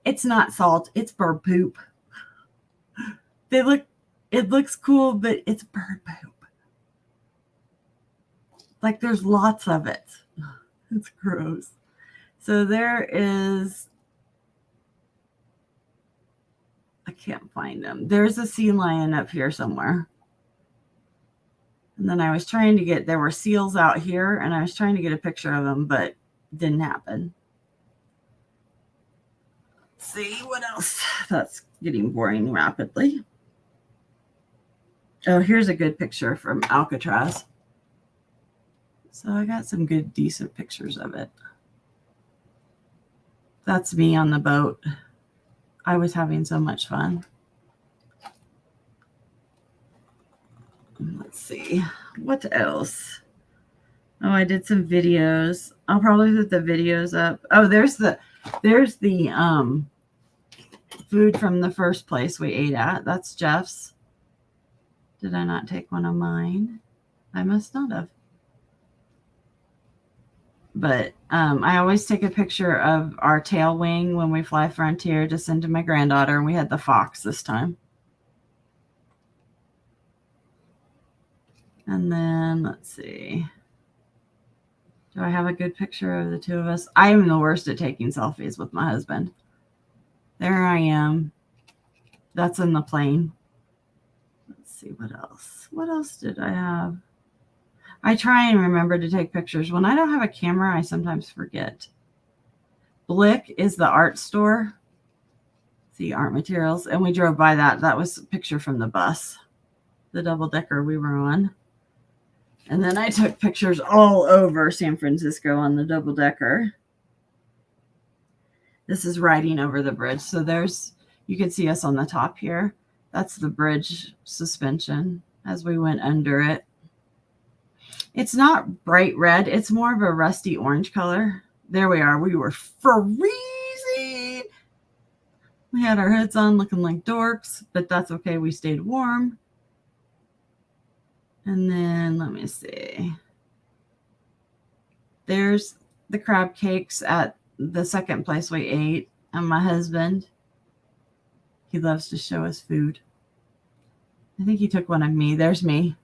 It's not salt, it's bird poop. It looks cool, but it's bird poop. Like there's lots of it. It's gross. So there is, I can't find them. There's a sea lion up here somewhere. And then I was trying to there were seals out here, and I was trying to get a picture of them, but it didn't happen. Let's see what else. That's getting boring rapidly. Oh, here's a good picture from Alcatraz. So I got some good, decent pictures of it. That's me on the boat. I was having so much fun. Let's see. What else? Oh, I did some videos. I'll probably put the videos up. Oh, there's the food from the first place we ate at. That's Jeff's. Did I not take one of mine? I must not have. But I always take a picture of our tail wing when we fly Frontier to send to my granddaughter, and we had the fox this time. And then let's see. Do I have a good picture of the two of us? I am the worst at taking selfies with my husband. There I am. That's in the plane. Let's see what else. What else did I have? I try and remember to take pictures. When I don't have a camera, I sometimes forget. Blick is the art store. See, art materials. And we drove by that. That was a picture from the bus, the double-decker we were on. And then I took pictures all over San Francisco on the double-decker. This is riding over the bridge. So you can see us on the top here. That's the bridge suspension as we went under it. It's not bright red. It's more of a rusty orange color. There we are. We were freezing. We had our hoods on looking like dorks, but that's okay. We stayed warm. And then let me see. There's the crab cakes at the second place we ate. And my husband, he loves to show us food. I think he took one of me. There's me.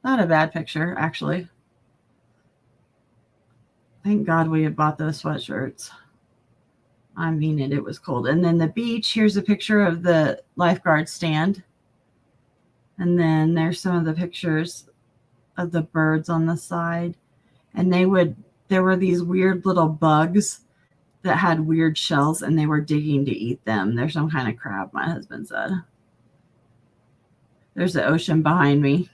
Not a bad picture, actually. Thank God we had bought those sweatshirts. I mean it was cold. And then the beach, here's a picture of the lifeguard stand. And then there's some of the pictures of the birds on the side. And there were these weird little bugs that had weird shells, and they were digging to eat them. There's some kind of crab, my husband said. There's the ocean behind me.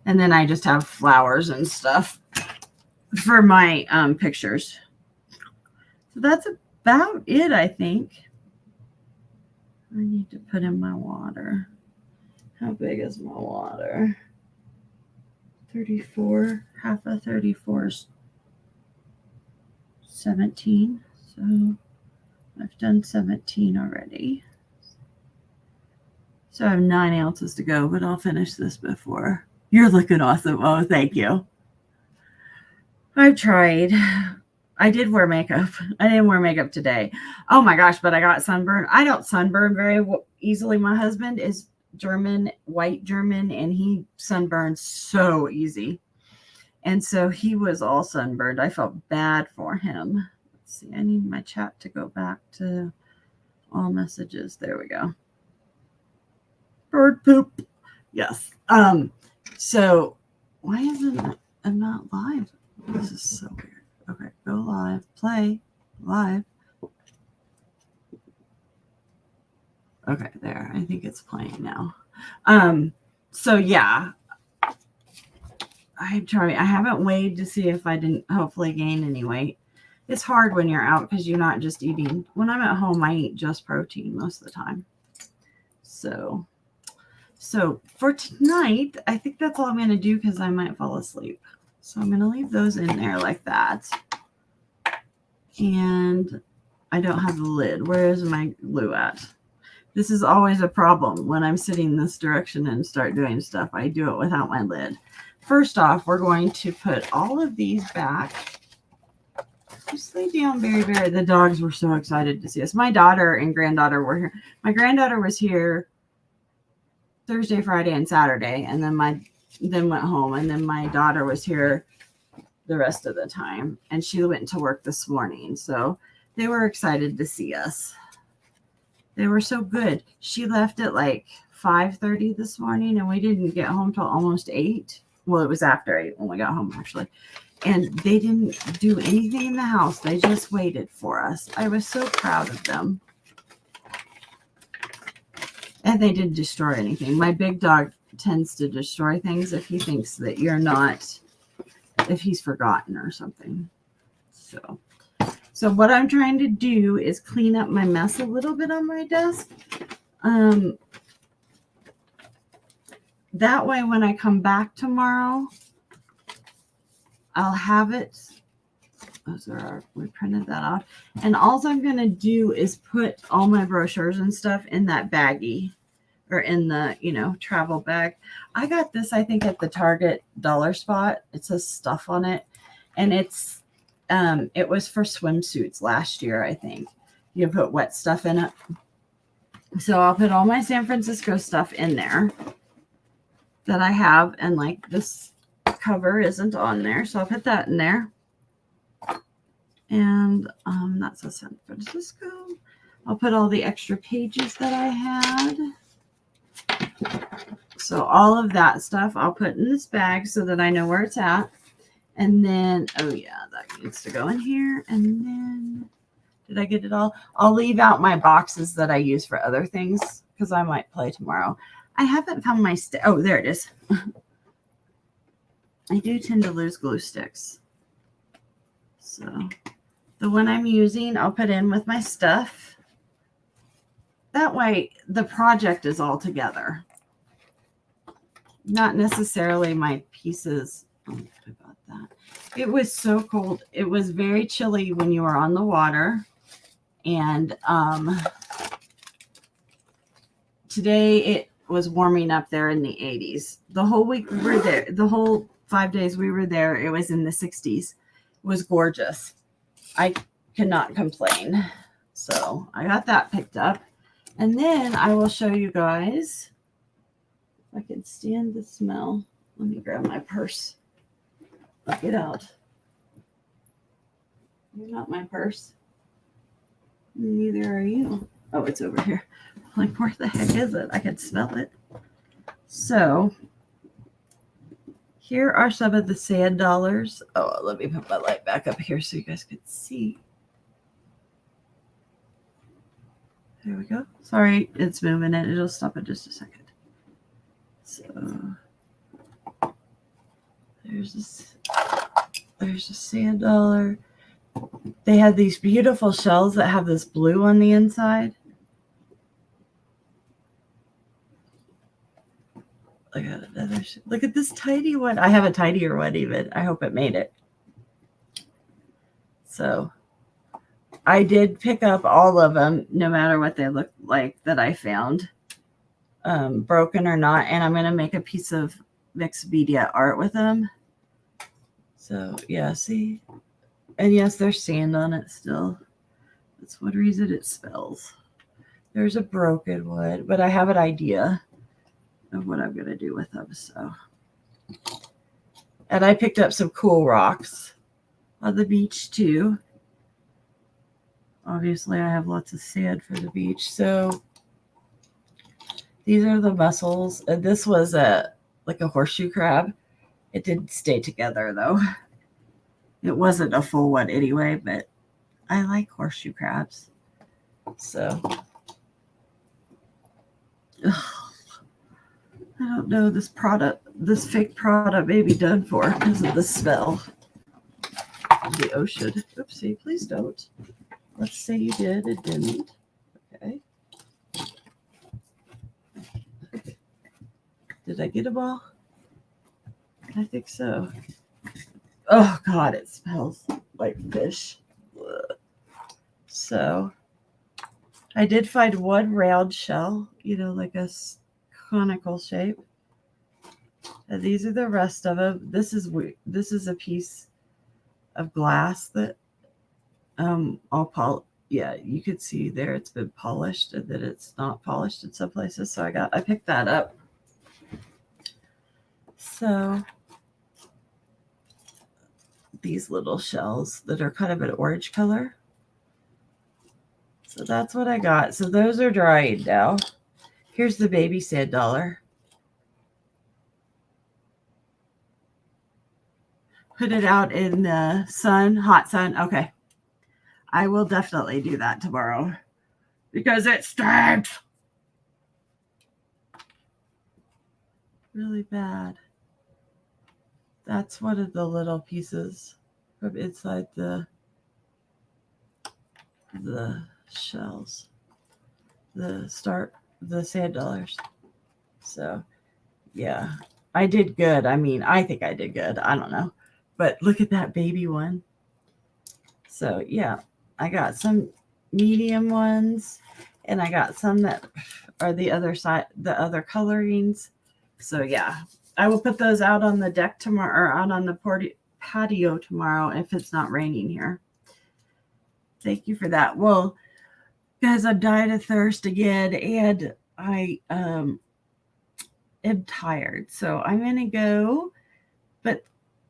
And then I just have flowers and stuff for my pictures. So that's about it, I think. I need to put in my water. How big is my water? 34. Half of 34 is 17. So I've done 17 already. So I have 9 ounces to go, but I'll finish this before. You're looking awesome. Oh, thank you. I've tried. I did wear makeup. I didn't wear makeup today. Oh my gosh, but I got sunburned. I don't sunburn very easily. My husband is German, white German, and he sunburns so easy. And so he was all sunburned. I felt bad for him. Let's see, I need my chat to go back to all messages. There we go. Bird poop. Yes. So why isn't I'm not live? This is so weird. Okay, go live. Play live. Okay, there. I think it's playing now. So yeah. I'm trying. I haven't weighed to see if I didn't hopefully gain any weight. It's hard when you're out because you're not just eating. When I'm at home, I eat just protein most of the time. So for tonight, I think that's all I'm going to do because I might fall asleep. So I'm going to leave those in there like that. And I don't have the lid. Where is my glue at? This is always a problem when I'm sitting this direction and start doing stuff. I do it without my lid. First off, we're going to put all of these back. Just lay down, Berry Berry. The dogs were so excited to see us. My daughter and granddaughter were here. My granddaughter was here Thursday, Friday, and Saturday, and then went home. And then my daughter was here the rest of the time, and she went to work this morning. So they were excited to see us. They were so good. She left at like 5:30 this morning, and we didn't get home till almost 8. Well, it was after 8 when we got home, actually. And they didn't do anything in the house. They just waited for us. I was so proud of them. And they didn't destroy anything. My big dog tends to destroy things if he thinks that you're not, if he's forgotten or something. So what I'm trying to do is clean up my mess a little bit on my desk. That way, when I come back tomorrow, I'll have it. We printed that off. And all I'm going to do is put all my brochures and stuff in that baggie or in the, travel bag. I got this, I think, at the Target dollar spot. It says stuff on it. And it was for swimsuits last year, I think. You put wet stuff in it. So I'll put all my San Francisco stuff in there that I have. And like this cover isn't on there. So I'll put that in there. And that's a San Francisco. I'll put all the extra pages that I had. So all of that stuff I'll put in this bag so that I know where it's at. And then, oh yeah, that needs to go in here. And then, did I get it all? I'll leave out my boxes that I use for other things because I might play tomorrow. I haven't found my stick. Oh, there it is. I do tend to lose glue sticks. So the one I'm using, I'll put in with my stuff. That way the project is all together. Not necessarily my pieces. Oh, about that. It was so cold. It was very chilly when you were on the water. And today it was warming up there in the 80s. The whole week we were there. The whole 5 days we were there, it was in the 60s. It was gorgeous. I cannot complain. So I got that picked up. And then I will show you guys if I can stand the smell. Let me grab my purse. Look it out. You're not my purse. Neither are you. Oh, it's over here. Like, where the heck is it? I can smell it. So here are some of the sand dollars. Oh, let me put my light back up here so you guys can see. There we go. Sorry, it's moving and it'll stop in just a second. So there's a sand dollar. They had these beautiful shells that have this blue on the inside. I got another. Look at this tiny one. I have a tinier one even. I hope it made it. So I did pick up all of them, no matter what they look like that I found, broken or not. And I'm going to make a piece of mixed media art with them. So yeah, see? And yes, there's sand on it still. That's one reason it smells. There's a broken one, but I have an idea. of what I'm going to do with them. So, and I picked up some cool rocks on the beach too. Obviously, I have lots of sand for the beach. So these are the mussels. And this was like a horseshoe crab. It didn't stay together though. It wasn't a full one anyway, but I like horseshoe crabs. So ugh, I don't know, this fake product may be done for because of the smell of the ocean. Oopsie, please don't. Let's say you did, it didn't. Okay. Did I get them all? I think so. Oh God, it smells like fish. Ugh. So I did find one round shell, like a conical shape. And these are the rest of them. This is a piece of glass that yeah, you could see there it's been polished and that it's not polished in some places. So I picked that up. So these little shells that are kind of an orange color. So that's what I got. So those are drying now. Here's the baby sand dollar. Put it out in the sun, hot sun. Okay. I will definitely do that tomorrow because it stinks really bad. That's one of the little pieces from inside the shells, the sand dollars. So yeah, I did good. I mean, I think I did good. I don't know, but look at that baby one. So yeah, I got some medium ones and I got some that are the other side, the other colorings. So yeah, I will put those out on the deck tomorrow, or out on the patio tomorrow if it's not raining here. Thank you for that. Well, guys, I'm dying of thirst again, and I am tired. So I'm going to go. But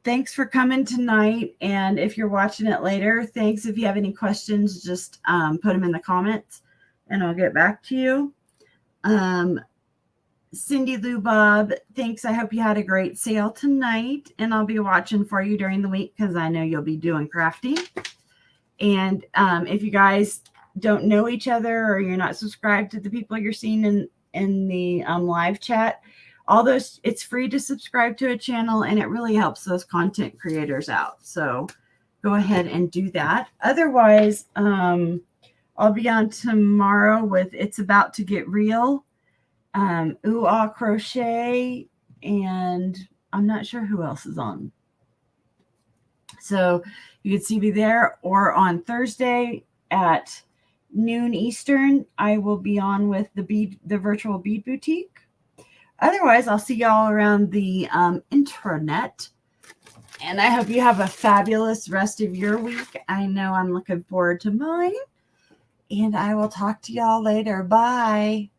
thanks for coming tonight. And if you're watching it later, thanks. If you have any questions, just put them in the comments, and I'll get back to you. Cindy Lou Bob, thanks. I hope you had a great sale tonight, and I'll be watching for you during the week because I know you'll be doing crafting. And if you guys don't know each other or you're not subscribed to the people you're seeing in the live chat, all those, it's free to subscribe to a channel, and it really helps those content creators out. So go ahead and do that. Otherwise, I'll be on tomorrow with It's About to Get Real, Ooh Ah Crochet, and I'm not sure who else is on. So you can see me there, or on Thursday at noon Eastern, I will be on with the virtual bead boutique. Otherwise, I'll see y'all around the intranet. And I hope you have a fabulous rest of your week. I know I'm looking forward to mine. And I will talk to y'all later. Bye.